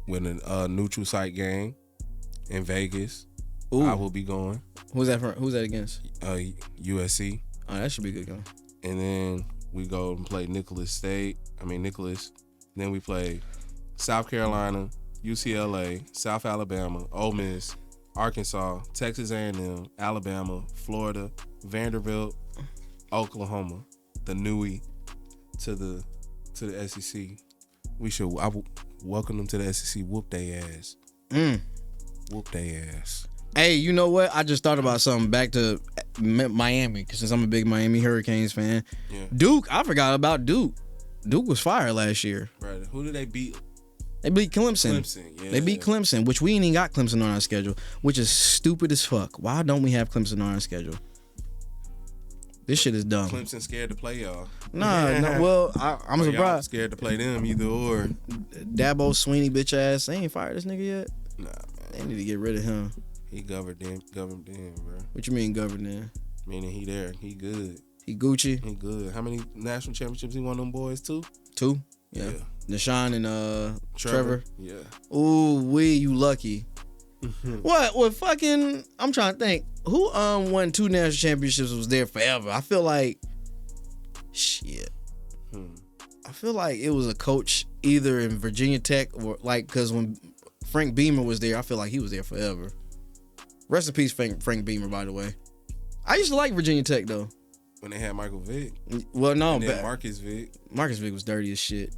with a neutral site game in Vegas. Ooh. I will be going. Who's that against? USC. Oh, that should be a good game. And then we go and play Nicholas. Then we play South Carolina, UCLA, South Alabama, Ole Miss, Arkansas, Texas A&M, Alabama, Florida, Vanderbilt, Oklahoma, the Newey to the SEC. I will welcome them to the SEC. Whoop they ass. Whoop they ass. Hey, you know what? I just thought about something back to Miami, since I'm a big Miami Hurricanes fan. Yeah. Duke, I forgot about Duke. Duke was fire last year. Right. Who did they beat They beat Clemson. Yeah. They beat Clemson, which we ain't even got Clemson on our schedule, which is stupid as fuck. Why don't we have Clemson on our schedule? This shit is dumb. Clemson scared to play y'all. Nah, no. Well, I'm Or y'all surprised. scared to play them either or. Dabo Sweeney bitch ass. They ain't fired this nigga yet. Nah, man. They need to get rid of him. He governed them, bro. What you mean governing? Meaning he there. He good. He Gucci. He good. How many national championships he won them boys? 2? 2. Yeah. Deshaun and Trevor. Yeah. Ooh, you lucky. What? Well, fucking. I'm trying to think. Who won 2 national championships was there forever? I feel like. Shit. I feel like it was a coach either in Virginia Tech or like because when Frank Beamer was there, I feel like he was there forever. Rest in peace, Frank Beamer. By the way, I used to like Virginia Tech though. When they had Michael Vick. Well, no, and then but Marcus Vick. Marcus Vick was dirty as shit.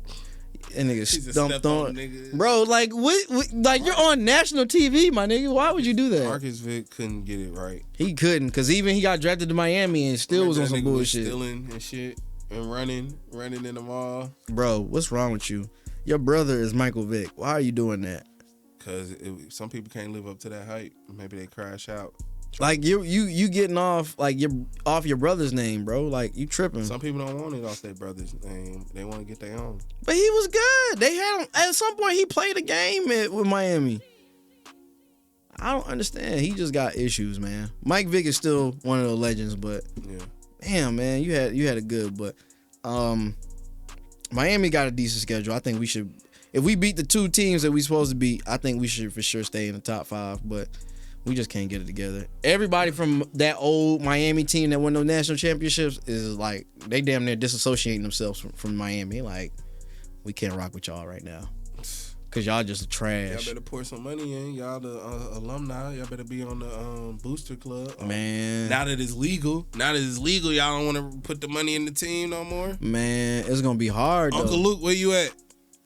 And nigga He's a stumped on nigga. bro. Like what? Like you're on national TV, my nigga. Why would you do that? Marcus Vick couldn't get it right. He couldn't, cause even he got drafted to Miami and still was on some bullshit. Was stealing and shit and running in the mall. Bro, what's wrong with you? Your brother is Michael Vick. Why are you doing that? Cause some people can't live up to that hype. Maybe they crash out. Like you getting off like you're off your brother's name, bro. Like you tripping. Some people don't want it off their brother's name. They want to get their own. But he was good. They had him at some point. He played a game with Miami. I don't understand. He just got issues, man. Mike Vick is still one of the legends, but yeah, damn, man, you had it good. But Miami got a decent schedule. I think we should. If we beat the 2 teams that we supposed to beat, I think we should for sure stay in the top 5. But we just can't get it together. Everybody from that old Miami team that won those national championships is like, they damn near disassociating themselves from Miami. Like, we can't rock with y'all right now. Because y'all just trash. Y'all better pour some money in. Y'all the alumni. Y'all better be on the booster club. Man. Now that it's legal, y'all don't want to put the money in the team no more. Man, it's going to be hard, though. Uncle Luke, where you at?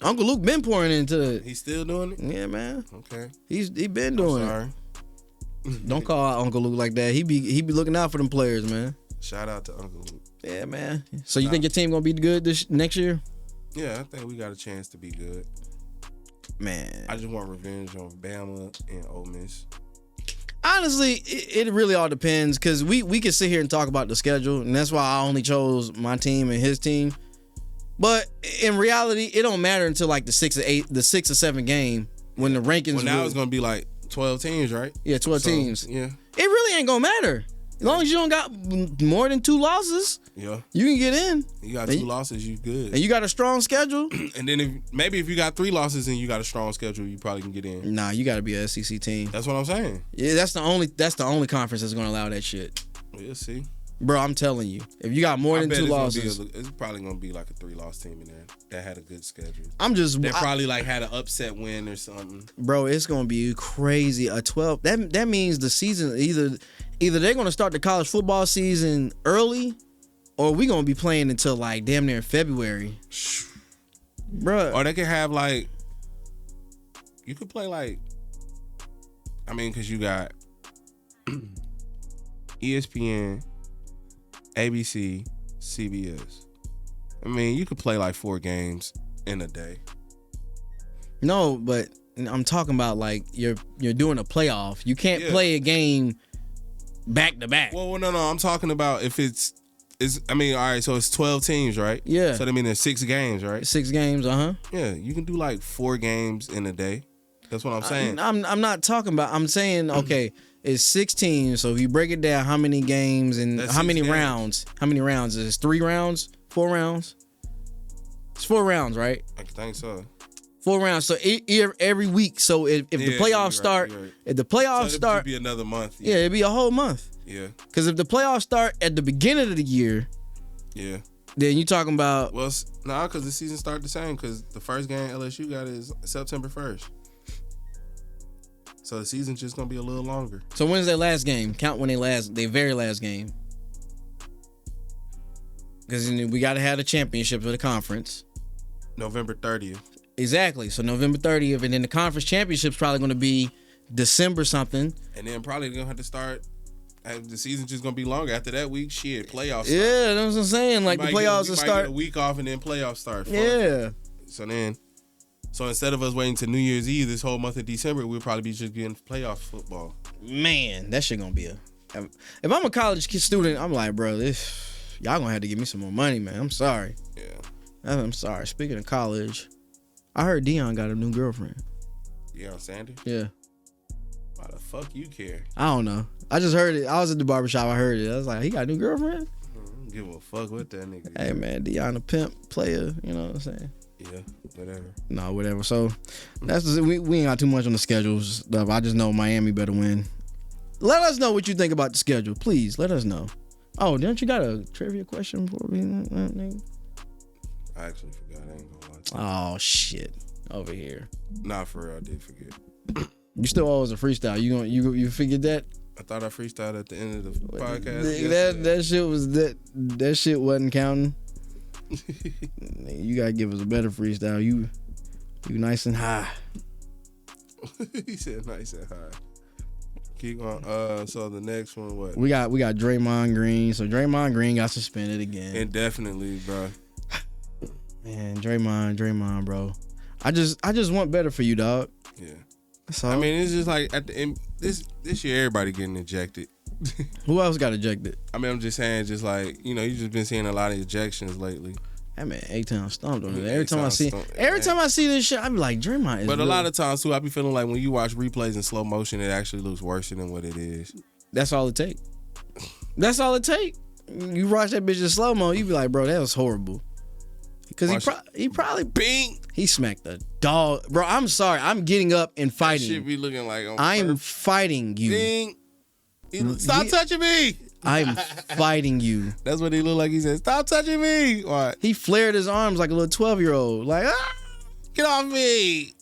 Uncle Luke been pouring into it. He's still doing it? Yeah, man. Okay. He been doing sorry. it. Don't call out Uncle Luke like that. He be looking out for them players, man. Shout out to Uncle Luke. Yeah, man. So you think your team gonna be good next year? Yeah, I think we got a chance to be good. Man, I just want revenge on Bama and Ole Miss. Honestly, it really all depends because we can sit here and talk about the schedule, and that's why I only chose my team and his team. But in reality, it don't matter until like the 6 or 7 game when the rankings. Well, now it's gonna be like 12 teams, right? Yeah, 12 teams. Yeah. It really ain't gonna matter. As long as you don't got more than 2 losses, yeah, you can get in. You got 2 losses, you good. And you got a strong schedule. And then if you got 3 losses and you got a strong schedule, you probably can get in. Nah, you got to be a SEC team. That's what I'm saying. Yeah, that's the only conference that's gonna allow that shit. We'll see. Bro, I'm telling you, if you got more than 2 losses, it's probably gonna be like a 3-loss team in there that had a good schedule. They I probably like had an upset win or something. Bro, it's gonna be crazy. A 12. That means the season either they're gonna start the college football season early, or we gonna be playing until like damn near February. Bro, or they could have like, you could play like, I mean, because you got ESPN, ABC, CBS. I mean, you could play like 4 games in a day. No, but I'm talking about like you're doing a playoff. You can't play a game back to back. Well, no. I'm talking about if it's I mean, all right, so it's 12 teams, right? Yeah. So that means there's 6 games, right? 6 games, Yeah, you can do like 4 games in a day. That's what I'm saying. I'm not talking about. I'm saying okay. It's 6 teams, so if you break it down, how many games and how many rounds? How many rounds? Is it 3 rounds? 4 rounds? It's 4 rounds, right? I think so. 4 rounds. So every week. So if the playoffs start, if the playoffs start, it'd be another month. Yeah, it'd be a whole month. Yeah. Because if the playoffs start at the beginning of the year, yeah, then you talking about. Well, nah, because the season start the same. Because the first game LSU got is September 1st. So the season's just gonna be a little longer. So when's their last game? Count when their very last game. Because we got to have the championship of the conference. November 30th. Exactly. So November 30th, and then the conference championship's probably going to be December something. And then probably gonna have to start. The season's just gonna be longer after that week. Shit, playoffs. Yeah, that's what I'm saying. Like the playoffs will start a week off and then playoffs start. Yeah. So then, So instead of us waiting to New Year's Eve, this whole month of December, we'll probably be just getting playoff football. Man, that shit gonna be if I'm a college student, I'm like, bro, y'all gonna have to give me some more money, man. I'm sorry. Yeah. I'm sorry. Speaking of college, I heard Deion got a new girlfriend. Deion Sanders? Yeah. Why the fuck you care? I don't know. I just heard it. I was at the barbershop. I heard it. I was like, he got a new girlfriend? I don't give a fuck what that nigga. Hey, man, Deion a pimp player. You know what I'm saying? Yeah, whatever. No, whatever. So that's we ain't got too much on the schedules stuff. I just know Miami better win. Let us know what you think about the schedule, please. Let us know. Oh, didn't you got a trivia question for me? I actually forgot. I ain't gonna lie to you. Oh shit, over here. Nah, for real, I did forget. You still owe us a freestyle. You figured that? I thought I freestyled at the end of the podcast. That shit was that shit wasn't counting. You gotta give us a better freestyle. You nice and high. He said nice and high. Keep on. So the next one, what? We got Draymond Green. So Draymond Green got suspended again. Indefinitely, bro. Man, Draymond, bro. I just want better for you, dog. Yeah. So I mean, it's just like at the end this year, everybody getting ejected. Who else got ejected? I mean, I'm just saying, just like, you know, you just been seeing a lot of ejections lately. That man, A-Town stumped on it. Yeah, Every time I see this shit, I be like, Draymond is. But a lot of times too, I be feeling like when you watch replays in slow motion, it actually looks worse than what it is. That's all it take. That's all it take. You watch that bitch in slow mo, you be like, bro, that was horrible. Because he probably bing. He smacked the dog, bro. I'm sorry. I'm getting up and fighting. That shit be looking like I'm fighting you. Bing. Stop touching me. I'm fighting you. That's what he looked like. He said, "Stop touching me." What? He flared his arms like a little 12-year-old. Like, get off me.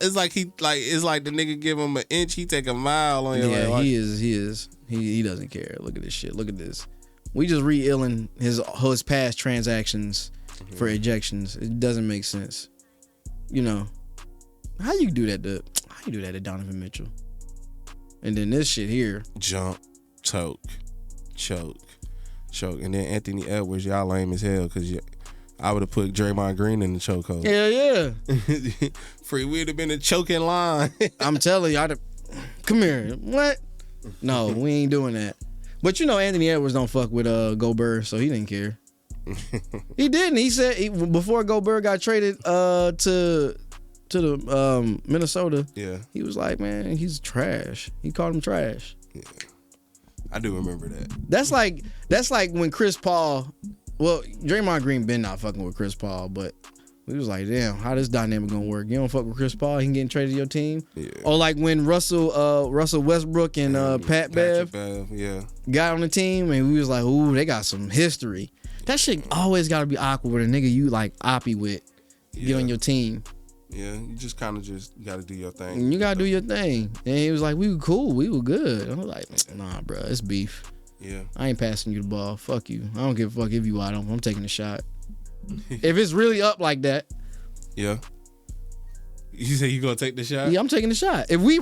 It's like it's like the nigga give him an inch, he take a mile on you. Yeah, like, he is. He doesn't care. Look at this shit. Look at this. We just re-illing his past transactions for ejections. It doesn't make sense. You know, how you do that to Donovan Mitchell? And then this shit here. Jump, choke. And then Anthony Edwards, y'all lame as hell because I would have put Draymond Green in the chokehold. Yeah. Free, we'd have been a choking line. I'm telling you, come here. What? No, we ain't doing that. But you know, Anthony Edwards don't fuck with Gobert, so he didn't care. He didn't. He said before Gobert got traded to the Minnesota. Yeah. He was like, man, he's trash. He called him trash. Yeah. I do remember that. That's like when Chris Paul. Well, Draymond Green been not fucking with Chris Paul, but we was like, damn, how this dynamic gonna work? You don't fuck with Chris Paul, he can get traded to your team. Yeah. Or like when Russell Westbrook and Pat Bev got on the team, and we was like, ooh, they got some history. That shit always gotta be awkward with a nigga you like oppie with get on your team. Yeah, you just kind of just gotta do your thing. And you gotta do your thing. And he was like, we were cool, we were good. I was like, nah, bro, it's beef. Yeah. I ain't passing you the ball. Fuck you. I don't give a fuck if you out. I'm taking the shot. If it's really up like that. Yeah. You say you gonna take the shot? Yeah, I'm taking the shot. If we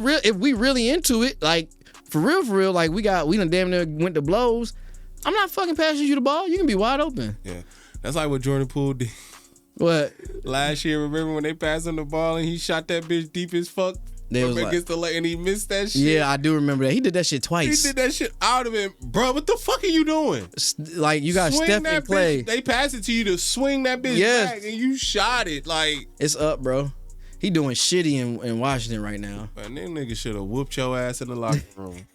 really into it, like for real, like we done damn near went to blows. I'm not fucking passing you the ball. You can be wide open. Yeah. That's like what Jordan Poole did. What? Last year, remember when they passed him the ball and he shot that bitch deep as fuck? They was like, against the leg and he missed that shit. Yeah, I do remember that. He did that shit twice. He did that shit out of him. Bro, what the fuck are you doing? Like, you got swing Steph and Clay. Bitch. They passed it to you to swing that bitch back and you shot it. Like, it's up, bro. He doing shitty in Washington right now. Man, them niggas should have whooped your ass in the locker room.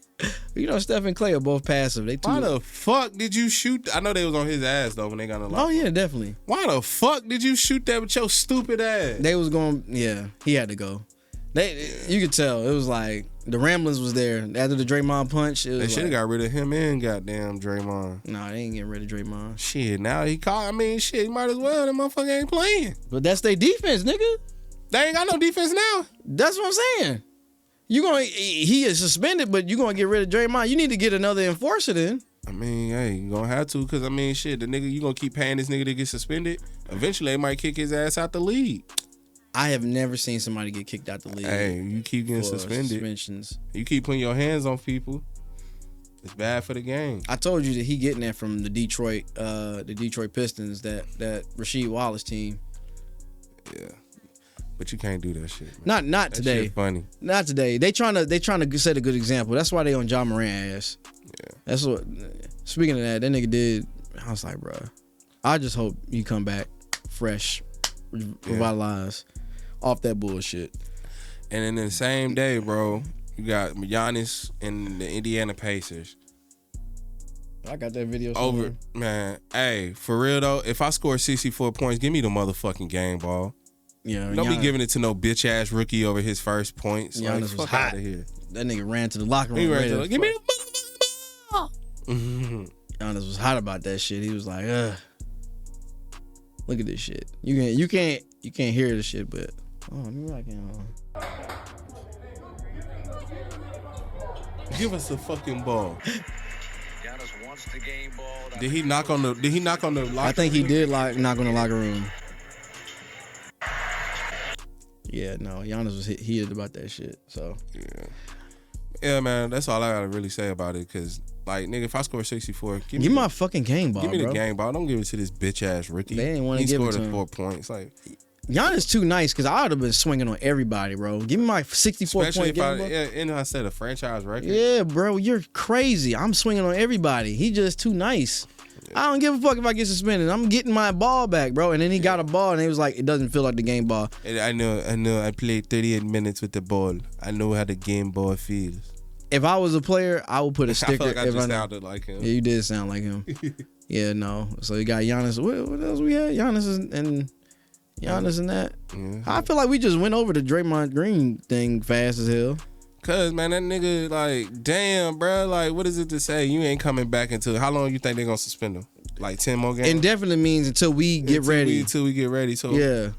You know, Steph and Clay are both passive. Why the fuck did you shoot? I know they was on his ass, though, when they got in the locker room. Oh, yeah, definitely. Why the fuck did you shoot that with your stupid ass? They was going, yeah, he had to go. You could tell. It was like, the ramblings was there. After the Draymond punch, it was they should have got rid of him and goddamn Draymond. Nah, they ain't getting rid of Draymond. Shit, now he called. I mean, shit, he might as well. That motherfucker ain't playing. But that's their defense, nigga. They ain't got no defense now. That's what I'm saying. He is suspended, but you gonna get rid of Draymond. You need to get another enforcer then. I mean, hey, you gonna have to, cause I mean, shit, the nigga, you gonna keep paying this nigga to get suspended. Eventually, they might kick his ass out the league. I have never seen somebody get kicked out the league. Hey, you keep getting suspended. Suspensions. You keep putting your hands on people. It's bad for the game. I told you that he getting that from the Detroit Pistons, that Rasheed Wallace team. Yeah. But you can't do that shit, man. Not That today. shit funny. Not today. They trying to set a good example. That's why they on John Morant ass. Yeah. That's what. Speaking of that nigga did. I was like, bro, I just hope you come back fresh, revitalized, off that bullshit. And then the same day, bro, you got Giannis and the Indiana Pacers. I got that video Over, man. Hey, for real though, if I score 64 points, give me the motherfucking game ball. Yeah, Don't be giving it to no bitch ass rookie over his first points. Giannis like, was fuck hot. Out of here. That nigga ran to the locker room. He ran to give me the motherfucking ball. Giannis was hot about that shit. He was like, ugh. Look at this shit. You can't hear this shit, but maybe I can. Give us the fucking ball. Giannis wants the game ball. Did he knock on the locker I think he room? did knock on the locker room. Yeah, no, Giannis was heated about that shit. So Yeah, man. That's all I gotta really say about it. Cause like, nigga, if I score 64, give me my fucking game ball. Give me bro. the game ball. Don't give it to this bitch ass rookie. They ain't want to give it to him. He scored 4 points. Like, Giannis too nice because I would have been swinging on everybody, bro. Give me my 64 especially point if game. and I said a franchise record. Yeah, bro, you're crazy. I'm swinging on everybody. He just too nice. I don't give a fuck if I get suspended. I'm getting my ball back, bro. And then he got a ball, and he was like, it doesn't feel like the game ball. And I know. I played 38 minutes with the ball. I know how the game ball feels. If I was a player, I would put a sticker. I feel like I if just sounded like him. Yeah, you did sound like him. Yeah, no. So you got Giannis. What else we had? Giannis and that. Yeah. I feel like we just went over the Draymond Green thing fast as hell. Cause man, that nigga like, damn, bro, like, what is it to say? You ain't coming back until how long you think they gonna suspend him? Like 10 more games? Indefinitely means until we get ready. Until we get ready. So yeah,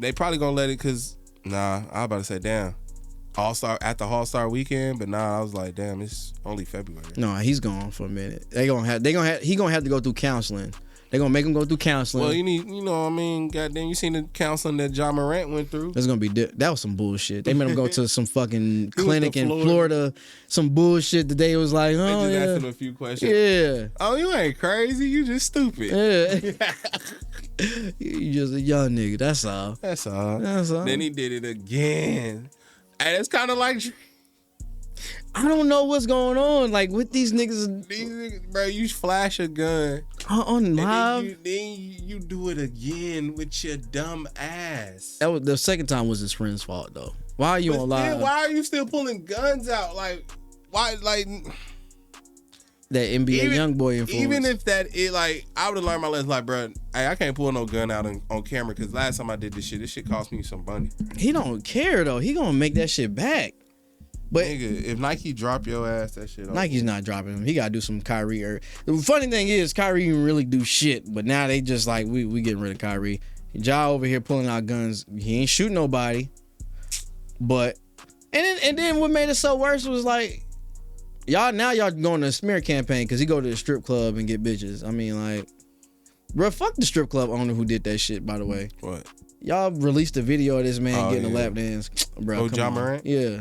they probably gonna let it. Cause I was about to say, damn, at the All-Star weekend, but I was like, damn, it's only February. No, he's gone for a minute. He gonna have to go through counseling. They gonna make him go through counseling. Well, goddamn, you seen the counseling that John Morant went through? That's gonna be that was some bullshit. They made him go to some fucking clinic in Florida. Some bullshit that they was like, oh they just yeah, asked him a few questions. Yeah. Oh, you ain't crazy. You just stupid. Yeah. You just a young nigga. That's all. That's all. That's all. Then he did it again. And it's kind of like, I don't know what's going on. Like with these niggas, bro, you flash a gun on live. Then you do it again with your dumb ass. That was the second time was his friend's fault though. Why are you on live? Why are you still pulling guns out? Like, why? Like that NBA young boy influence. Even if I would have learned my lesson. Like, bro, I can't pull no gun out on camera because last time I did this shit cost me some money. He don't care though. He gonna make that shit back. But nigga, if Nike drop your ass, that shit. Nike's not dropping him. He gotta do some Kyrie. The funny thing is, Kyrie didn't really do shit. But now they just like we getting rid of Kyrie. Ja over here pulling out guns. He ain't shooting nobody. But and then what made it so worse was like y'all going to a smear campaign because he go to the strip club and get bitches. I mean like, bro, fuck the strip club owner who did that shit. By the way, what? Y'all released a video of this man getting a lap dance, bro. Oh, John Morant? Yeah.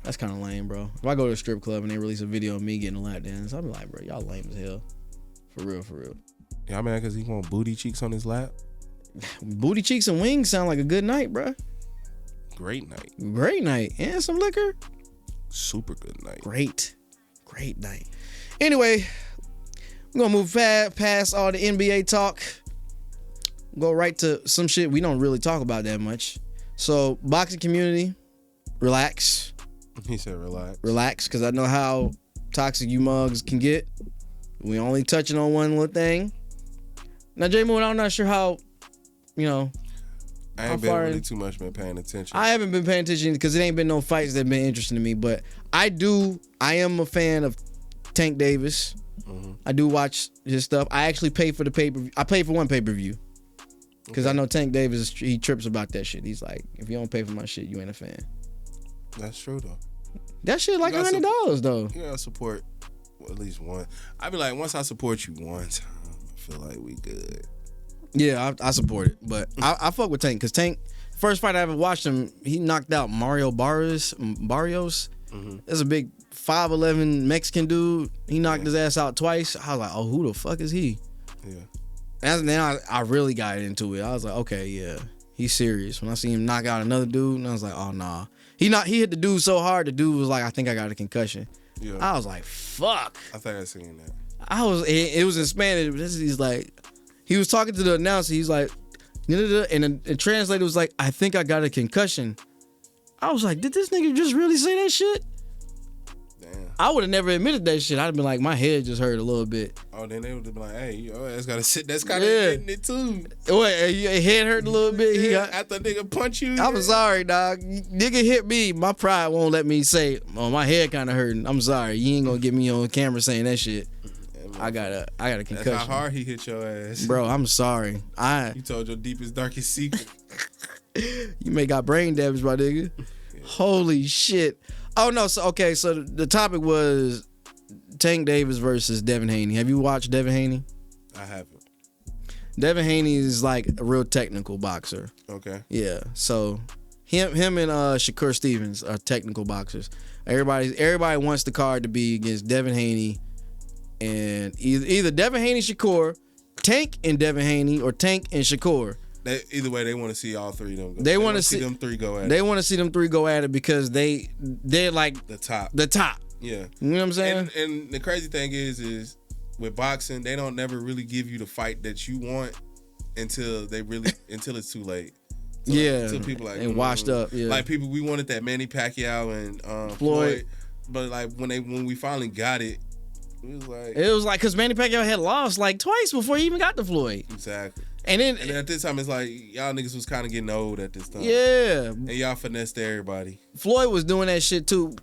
That's kind of lame, bro. If I go to a strip club and they release a video of me getting a lap dance, I'll be like, bro, y'all lame as hell. For real, for real. Yeah, I mean, because he want booty cheeks on his lap. Booty cheeks and wings sound like a good night, bro. Great night. Great night. And some liquor. Super good night. Great night. Anyway, we're going to move past all the NBA talk. Go right to some shit we don't really talk about that much. So, boxing community, relax. He said relax. Relax, because I know how toxic you mugs can get. We only touching on one little thing. Now, J Moon, I'm not sure how, I ain't been really too much been paying attention. I haven't been paying attention because it ain't been no fights that have been interesting to me. But I am a fan of Tank Davis. Mm-hmm. I do watch his stuff. I actually pay for the pay-per-view. I paid for one pay-per-view. Because I know Tank Davis, he trips about that shit. He's like, if you don't pay for my shit, you ain't a fan. That's true though. That shit like $100 though. You gotta support at least one. I be like, once I support you one time, I feel like we good. Yeah, I support it, but I fuck with Tank because Tank, first fight I ever watched him, he knocked out Mario Barrios. Mm-hmm. That's a big 5'11" Mexican dude. He knocked his ass out twice. I was like, oh, who the fuck is he? Yeah. And then I really got into it. I was like, okay, yeah, he's serious. When I see him knock out another dude, and I was like, oh nah. He hit the dude so hard, the dude was like, I think I got a concussion. Yeah. I was like, fuck. I think I seen that. It was in Spanish. But he's like, he was talking to the announcer. He's like, and the translator was like, I think I got a concussion. I was like, did this nigga just really say that shit? Damn. I would have never admitted that shit. I'd have been like, my head just hurt a little bit. Oh, then they would have been like, hey, your ass gotta sit. That's kind of Yeah. hitting it too. What, your head hurt a little bit? Yeah, after nigga punch you. I'm sorry, dog. Nigga hit me. My pride won't let me say, oh, my head kind of hurting. I'm sorry. You ain't gonna get me on camera saying that shit. I got a concussion. That's how hard he hit your ass. Bro, I'm sorry. You told your deepest, darkest secret. You may got brain damage, my nigga. Holy shit. Oh, no. So the topic was Tank Davis versus Devin Haney. Have you watched Devin Haney? I haven't. Devin Haney is like a real technical boxer. Okay. Yeah. So him and Shakur Stevens are technical boxers. Everybody wants the card to be against Devin Haney and either Devin Haney, Shakur, Tank and Devin Haney, or Tank and Shakur. Either way, they want to see all three of them go. They want to see them three go at it. They want to see them three go at it because they're like the top. Yeah. You know what I'm saying? And the crazy thing is with boxing, they don't never really give you the fight that you want until it's too late. So until people like and washed up. Yeah. Like we wanted that Manny Pacquiao and Floyd, but like when we finally got it, it was like because Manny Pacquiao had lost like twice before he even got to Floyd. Exactly. And then at this time, it's like y'all niggas was kind of getting old at this time. Yeah. And y'all finessed everybody. Floyd was doing that shit too.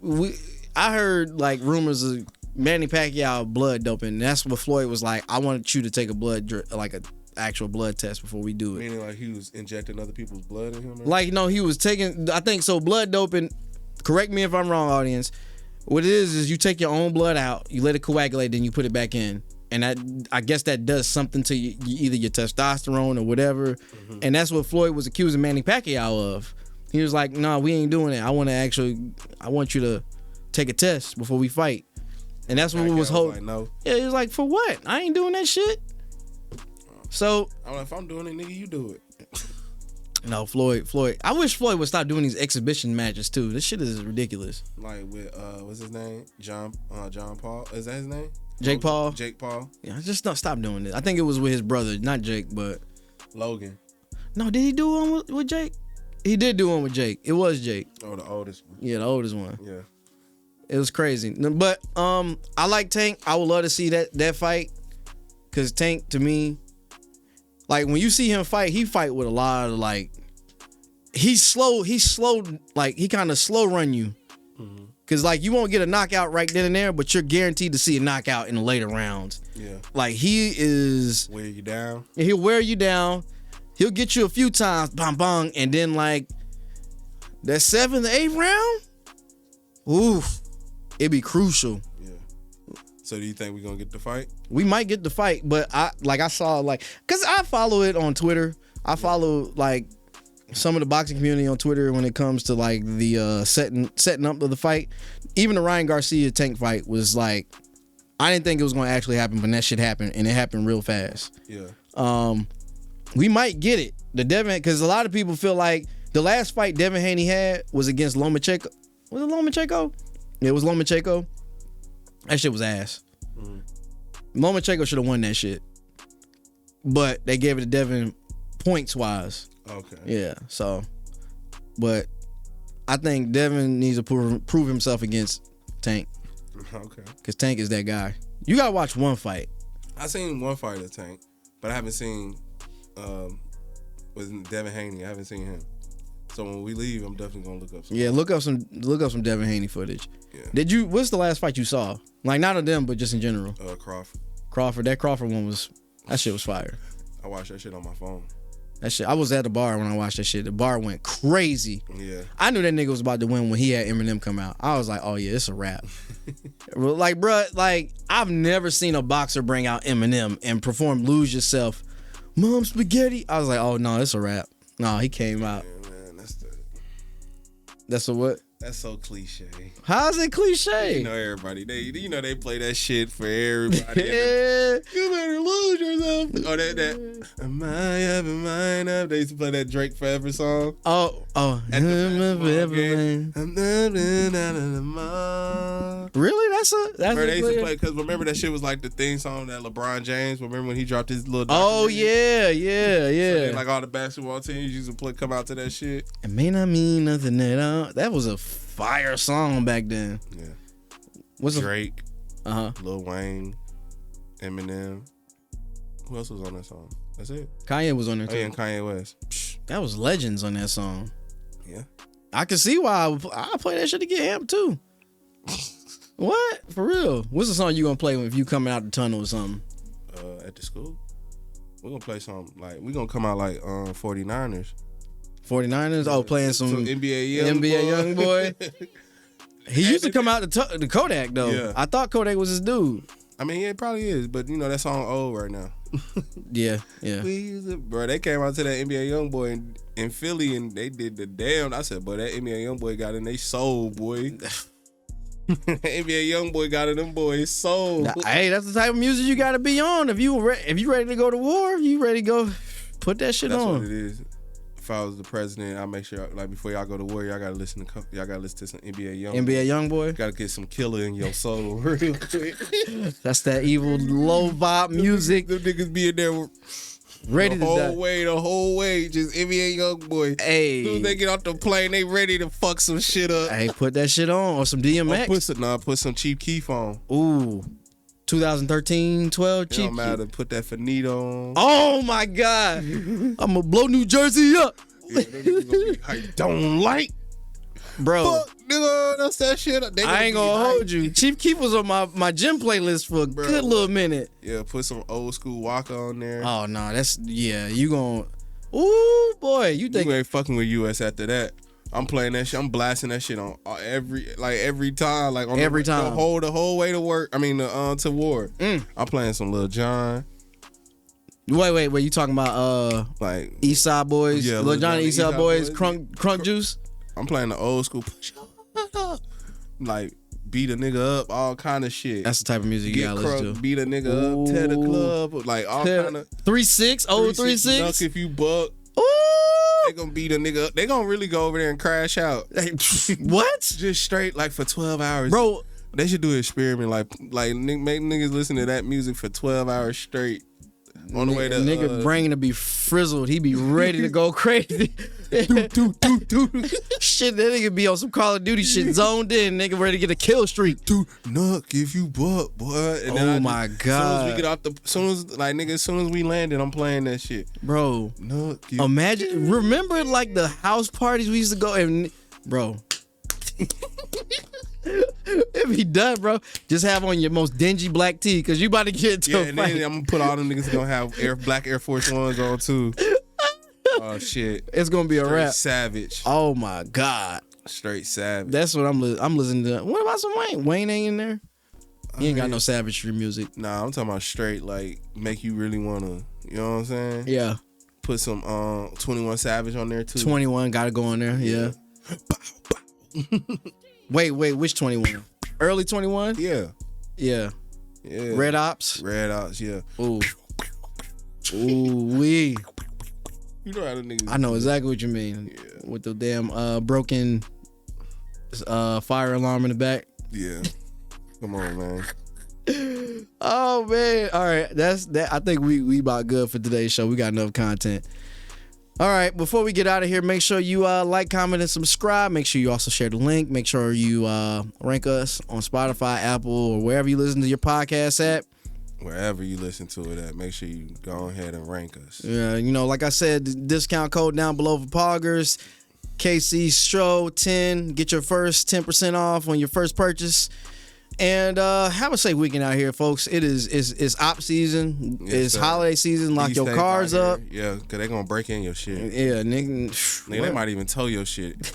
I heard like rumors of Manny Pacquiao blood doping. And that's what Floyd was like. I wanted you to take a actual blood test before we do it. Meaning like he was injecting other people's blood in him? Like no, he was taking. I think so. Blood doping. Correct me if I'm wrong, audience. What it is you take your own blood out, you let it coagulate, then you put it back in. And I guess that does something to either your testosterone or whatever. Mm-hmm. And that's what Floyd was accusing Manny Pacquiao of. He was like, "No, we ain't doing it. I want you to take a test before we fight." And that's what was holding. Like, no. Yeah, he was like, "For what? I ain't doing that shit." So I'm like, if I'm doing it, nigga, you do it. No, Floyd. I wish Floyd would stop doing these exhibition matches too. This shit is ridiculous. Like with what's his name? John Paul. Is that his name? Jake Paul. Jake Paul. Yeah, just stop doing this. I think it was with his brother, not Jake, but Logan. No, did he do one with Jake? He did do one with Jake. It was Jake. Oh, the oldest one. Yeah, the oldest one. Yeah. It was crazy. But I like Tank. I would love to see that fight. Cause Tank to me, like when you see him fight, he fight with a lot of like he's slow, like he kind of slow run you. Mm-hmm. Cause like you won't get a knockout right then and there, but you're guaranteed to see a knockout in the later rounds. Yeah. Like he is wear you down. He'll wear you down. He'll get you a few times, bang bang, and then like that 7th, 8th round, oof, it'd be crucial. Yeah. So do you think we're gonna get the fight? We might get the fight, but I saw cause I follow it on Twitter. I follow like some of the boxing community on Twitter when it comes to like the setting up of the fight. Even the Ryan Garcia Tank fight was like, I didn't think it was gonna actually happen, but that shit happened, and it happened real fast. Yeah. We might get it. The Devin, because a lot of people feel like the last fight Devin Haney had was against Lomachenko. Was it Lomachenko? Yeah, it was Lomachenko. That shit was ass. Lomachenko should have won that shit, but they gave it to Devin points wise. Okay. Yeah. So, but I think Devin needs to prove himself against Tank. Okay. Because Tank is that guy. You gotta watch one fight. I seen one fight of Tank, but I haven't seen. Was Devin Haney? I haven't seen him. So when we leave, I'm definitely gonna look up some. Yeah, look up some Devin Haney footage. Yeah. What's the last fight you saw? Like not of them, but just in general. Crawford. That Crawford one that shit was fire. I watched that shit on my phone. That shit. I was at the bar when I watched that shit. The bar went crazy. Yeah. I knew that nigga was about to win when he had Eminem come out. I was like, oh yeah, it's a wrap. Like, bruh, like I've never seen a boxer bring out Eminem and perform Lose Yourself. Mom Spaghetti. I was like, oh no, it's a wrap. No, he came out. Yeah, man, that's a what? That's so cliche. How's it cliche? You know everybody. They play that shit for everybody. Yeah. You better lose yourself. Oh, that. Am I having mine up? They used to play that Drake Forever song. Oh. At the basketball game. I'm living out of the mall. Really? That's Remember they used to play, because remember that shit was like the theme song that LeBron James. Remember when he dropped his little. Oh yeah. So then, like all the basketball teams used to come out to that shit. It may not mean nothing at all. That was a fire song back then. Yeah. What's Drake? Lil Wayne, Eminem. Who else was on that song? That's it. Kanye was on there too. Oh yeah, and Kanye West. That was legends on that song. Yeah. I can see why I play that shit to get amped too. What? For real? What's the song you gonna play if you coming out the tunnel or something? At the school, we're gonna play something like we gonna come out like 49ers. 49ers? Oh, playing some NBA Young Boy. He used to come out the Kodak though. Yeah. I thought Kodak was his dude. I mean, yeah, it probably is, but you know that song old right now. Yeah. We use it, bro. They came out to that NBA Young Boy in Philly, and they did the damn. I said, boy, that NBA Young Boy got in their soul, boy. NBA Young Boy got in them boys' soul. Hey, that's the type of music you got to be on. If you ready to go to war, you ready to go put that shit That's on. what it is. If I was the president, I make sure like before y'all go to war, y'all gotta listen to some NBA Young Boy. Gotta get some killer in your soul real quick. That's that evil low vibe music. Them niggas be in there Ready the to die. whole way, just NBA Young Boy. Hey. As soon as they get off the plane, they ready to fuck some shit up. Hey, put that shit on or some DMX. Put some Chief Keef on. Ooh, 2013, 12 It Chief don't matter. Put that Finito on. Oh my God, I'm gonna blow New Jersey up, Yeah, them niggas gonna be hype. Don't like, bro. fuck, nigga, that's that shit. I ain't gonna hold you. Chief Keef was on my gym playlist for a good little minute. Yeah, put some old school Waka on there. Oh no, you gonna. Ooh boy, you think You ain't fucking with US after that. I'm playing that shit. I'm blasting that shit on every time, like on Every time. the whole way to work. I mean, to war. I'm playing some Lil Jon. Wait, you talking about Like East Side Boys, Yeah, Lil Jon, East Side Boys, Boys. Crunk Juice? I'm playing the old school push up. Like beat a nigga up, all kind of shit. That's the type of music you Get gotta listen crunk, to. beat a nigga up, tear the club, like all kind of 3-6, old 3-6. Duck if you buck. Ooh, They gonna beat a nigga up. They gonna really go over there and crash out. what, Just straight like for 12 hours. bro? They should do an experiment like make niggas listen to that music for 12 hours straight. On the way to nigga brain to be frizzled. He be ready to go crazy. Shit, that nigga be on some Call of Duty shit, zoned in. Nigga ready to get a kill streak. Dude, knock if you buck, boy. And Oh my God. As soon as we landed, I'm playing that shit. Bro, Knock you. imagine. Remember like the house parties we used to go and bro. It be done, bro. Just have on your most dingy black tee because you about to get into Yeah, a and fight. then I'm gonna put all them niggas gonna have black Air Force Ones on too. Oh shit. It's gonna be a Straight wrap. savage. Oh my God. Straight savage. That's what I'm listening to. What about some Wayne? Wayne ain't in there. He ain't got no savagery music. Nah, I'm talking about straight like make you really wanna, you know what I'm saying? Yeah. Put some 21 Savage on there too. 21 gotta go on there. Yeah. Wait, which 21? Early 21? Yeah. Yeah. Yeah. Red Ops? Red Ops, yeah. Ooh. Wee. You know how the niggas I know exactly what you mean. Yeah. With the damn broken fire alarm in the back. Yeah. Come on, man. Oh man. All right. That's that. I think we about good for today's show. We got enough content. All right, before we get out of here, make sure you like, comment, and subscribe. Make sure you also share the link. Make sure you rank us on Spotify, Apple, or wherever you listen to your podcast at. Wherever you listen to it at, make sure you go ahead and rank us. Yeah, like I said, the discount code down below for Poggers, KC Stro 10. Get your first 10% off on your first purchase. And have a safe weekend out here, folks. It's op season. Yes, It's sir. holiday season. Lock These your things cars out up. here, yeah, because they're going to break in your shit. Yeah, nigga. Nigga, they might even tow your shit.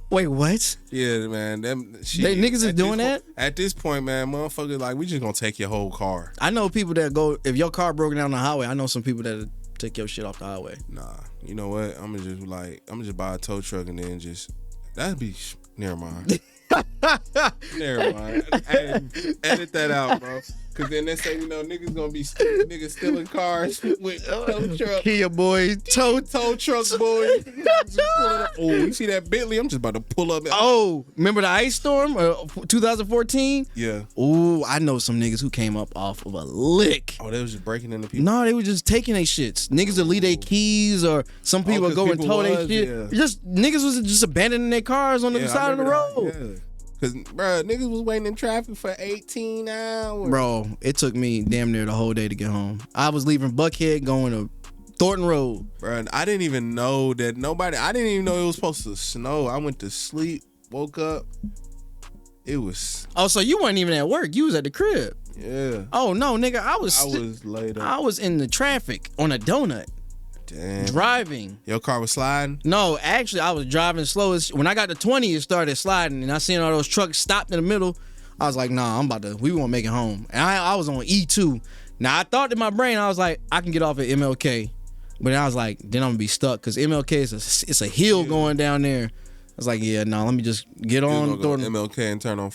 Wait, what? Yeah, man. Niggas is doing that? At this point, man, motherfuckers, like, we just going to take your whole car. I know people that go, if your car broken down on the highway, I know some people that take your shit off the highway. Nah, you know what? I'm gonna just buy a tow truck and then that'd be Never mind. Never mind. Hey, edit that out, bro. Cause then they say, niggas gonna be niggas stealing cars with tow truck. Kia boy, Tow truck boy. Oh, you see that Bentley? I'm just about to pull up. Oh, remember the ice storm, 2014? Yeah. Ooh, I know some niggas who came up off of a lick. Oh, they was just breaking into people. No, they were just taking their shits. Niggas would leave their keys, or some people would go and tow their shit. Yeah. Just niggas was just abandoning their cars on the side of the road. Yeah. Cause, bro, niggas was waiting in traffic for 18 hours. Bro, it took me damn near the whole day to get home. I was leaving Buckhead going to Thornton Road. Bro, I didn't even know that I didn't even know it was supposed to snow. I went to sleep, woke up. It was. Oh, so you weren't even at work. You was at the crib. Yeah. Oh, no, nigga. I was late up. I was in the traffic on a donut. Damn. Driving. Your car was sliding? No, actually, I was driving slow. When I got to 20, it started sliding, and I seen all those trucks stopped in the middle. I was like, nah, we won't make it home. And I was on E2. Now, I thought in my brain, I was like, I can get off at MLK. But then I was like, then I'm going to be stuck, because MLK it's a hill going down there. I was like, yeah, no, let me just get on. You was gonna go MLK and turn on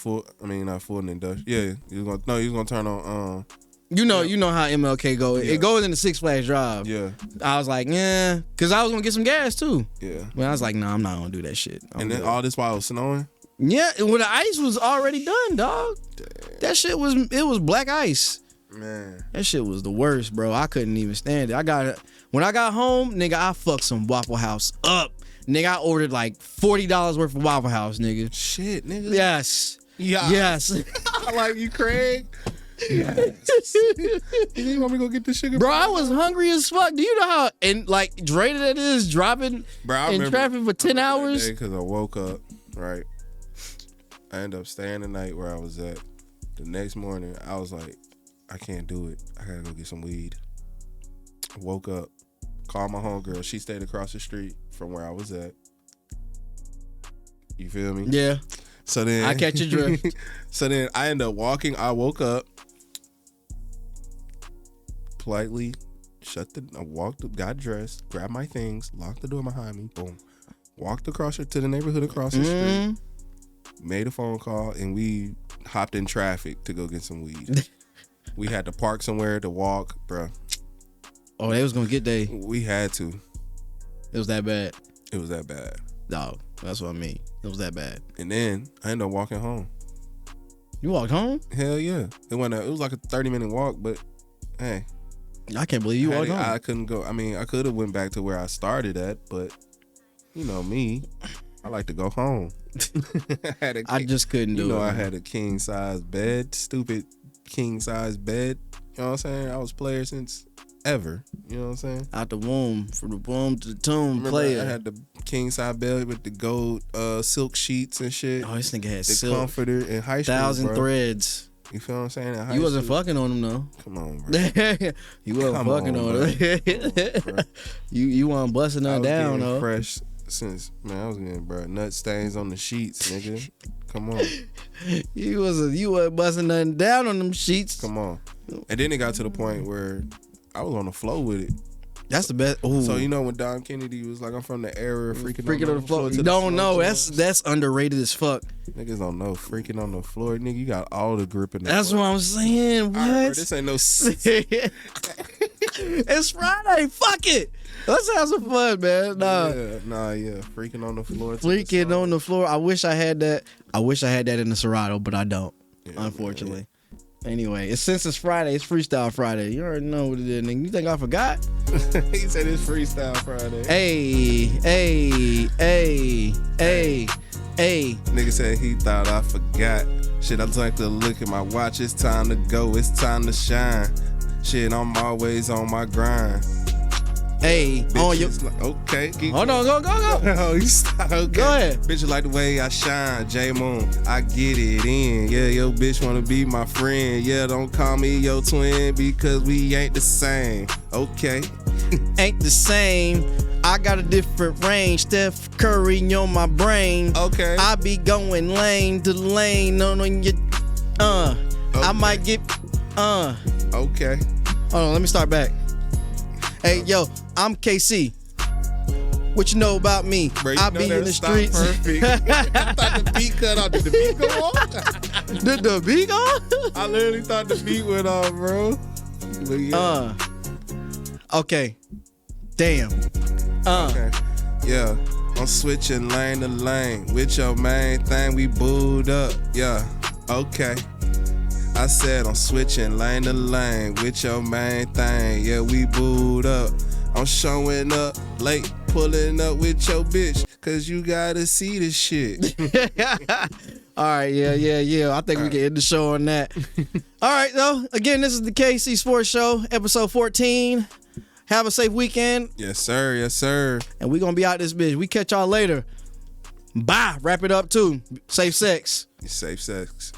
not full and industrial. Yeah, you was gonna turn on. You know how MLK go. Yeah. It goes into Six Flags Drive. Yeah. I was like, yeah, because I was gonna get some gas too. Yeah. But I was like, nah, I'm not gonna do that shit. And then all this while it was snowing? Yeah, when the ice was already done, dog. Damn. That shit was black ice. Man. That shit was the worst, bro. I couldn't even stand it. When I got home, nigga, I fucked some Waffle House up. Nigga, I ordered like $40 worth of Waffle House, nigga. Shit, nigga. Yes. Yeah. Yes. I like you, Craig. Yes. You want me to go get the sugar? Bro, I was hungry as fuck. Do you know how draining it is driving in traffic for 10 hours? Because I woke up, right? I ended up staying the night where I was at. The next morning, I was like, I can't do it. I gotta go get some weed. I woke up, called my homegirl. She stayed across the street from where I was at. You feel me? Yeah. So then I catch your drift. So then I ended up walking. I woke up, politely I walked up, got dressed, grabbed my things, locked the door behind me, boom. Walked across to the neighborhood across the street, made a phone call, and we hopped in traffic to go get some weed. We had to park somewhere to walk, bro. Oh, they was gonna get they. We had to. It was that bad. It was that bad. No, that's what I mean. It was that bad. And then I ended up walking home. You walked home? Hell yeah. It was like a 30-minute walk, but hey. I can't believe you walked home. I couldn't go. I mean, I could have went back to where I started at, but you know me, I like to go home. I just couldn't do it. I had a king size bed, stupid king size bed. You know what I'm saying? I was player since ever. You know what I'm saying? Out the womb, from the womb to the tomb, player. I had the king size bed with the gold silk sheets and shit. Oh, this nigga had the silk. Comforter in high school, 1,000 threads. You feel what I'm saying? You wasn't fucking on them though. Come on, bro. You wasn't fucking on them. You weren't busting her down though. Fresh since I was getting nut stains on the sheets, nigga. Come on. You wasn't busting nothing down on them sheets. Come on. And then it got to the point where I was on the floor with it. That's the best. Ooh. So when Don Kennedy was like, I'm from the era of freaking on the floor. You don't know. That's underrated as fuck. Niggas don't know. Freaking on the floor, nigga. You got all the grip in the That's floor. what I'm saying. What? Right, bro, this ain't no. It's Friday. Fuck it. Let's have some fun, man. Yeah. Freaking on the floor. Freaking on the floor. I wish I had that. I wish I had that in the Serato, but I don't. Yeah, unfortunately. Man. Anyway, since it's Friday, it's Freestyle Friday. You already know what it is, nigga. You think I forgot? He said it's Freestyle Friday. Hey. Nigga said he thought I forgot. Shit, I like to look at my watch. It's time to go. It's time to shine. Shit, I'm always on my grind. Hey, on your... Okay. Hold on, go. Oh, you stop. Okay. Go ahead. Bitch, you like the way I shine, J-Moon. I get it in. Yeah, your bitch wanna be my friend. Yeah, don't call me your twin because we ain't the same. Okay. Ain't the same. I got a different range. Steph Curry on my brain. Okay. I be going lane to lane on your Okay. I might get Okay. Hold on, let me start back. Hey, yo, I'm KC. What you know about me? Bro, you I know be in that'll the stop streets. Perfect. I thought the beat cut off. Did the beat go off? Did the beat on? I literally thought the beat went off, bro. But yeah. Okay. Damn. Okay. Yeah. I'm switching lane to lane. With your main thing, we booed up. Yeah. Okay. I said I'm switching lane to lane. With your main thing. Yeah, we booed up. I'm showing up late, pulling up with your bitch. Cause you gotta see this shit. All right, yeah. I think we can end the show on that. All right, though. Again, this is the KC Sports Show, episode 14. Have a safe weekend. Yes, sir. Yes, sir. And we gonna be out this bitch. We catch y'all later. Bye. Wrap it up, too. Safe sex. Safe sex.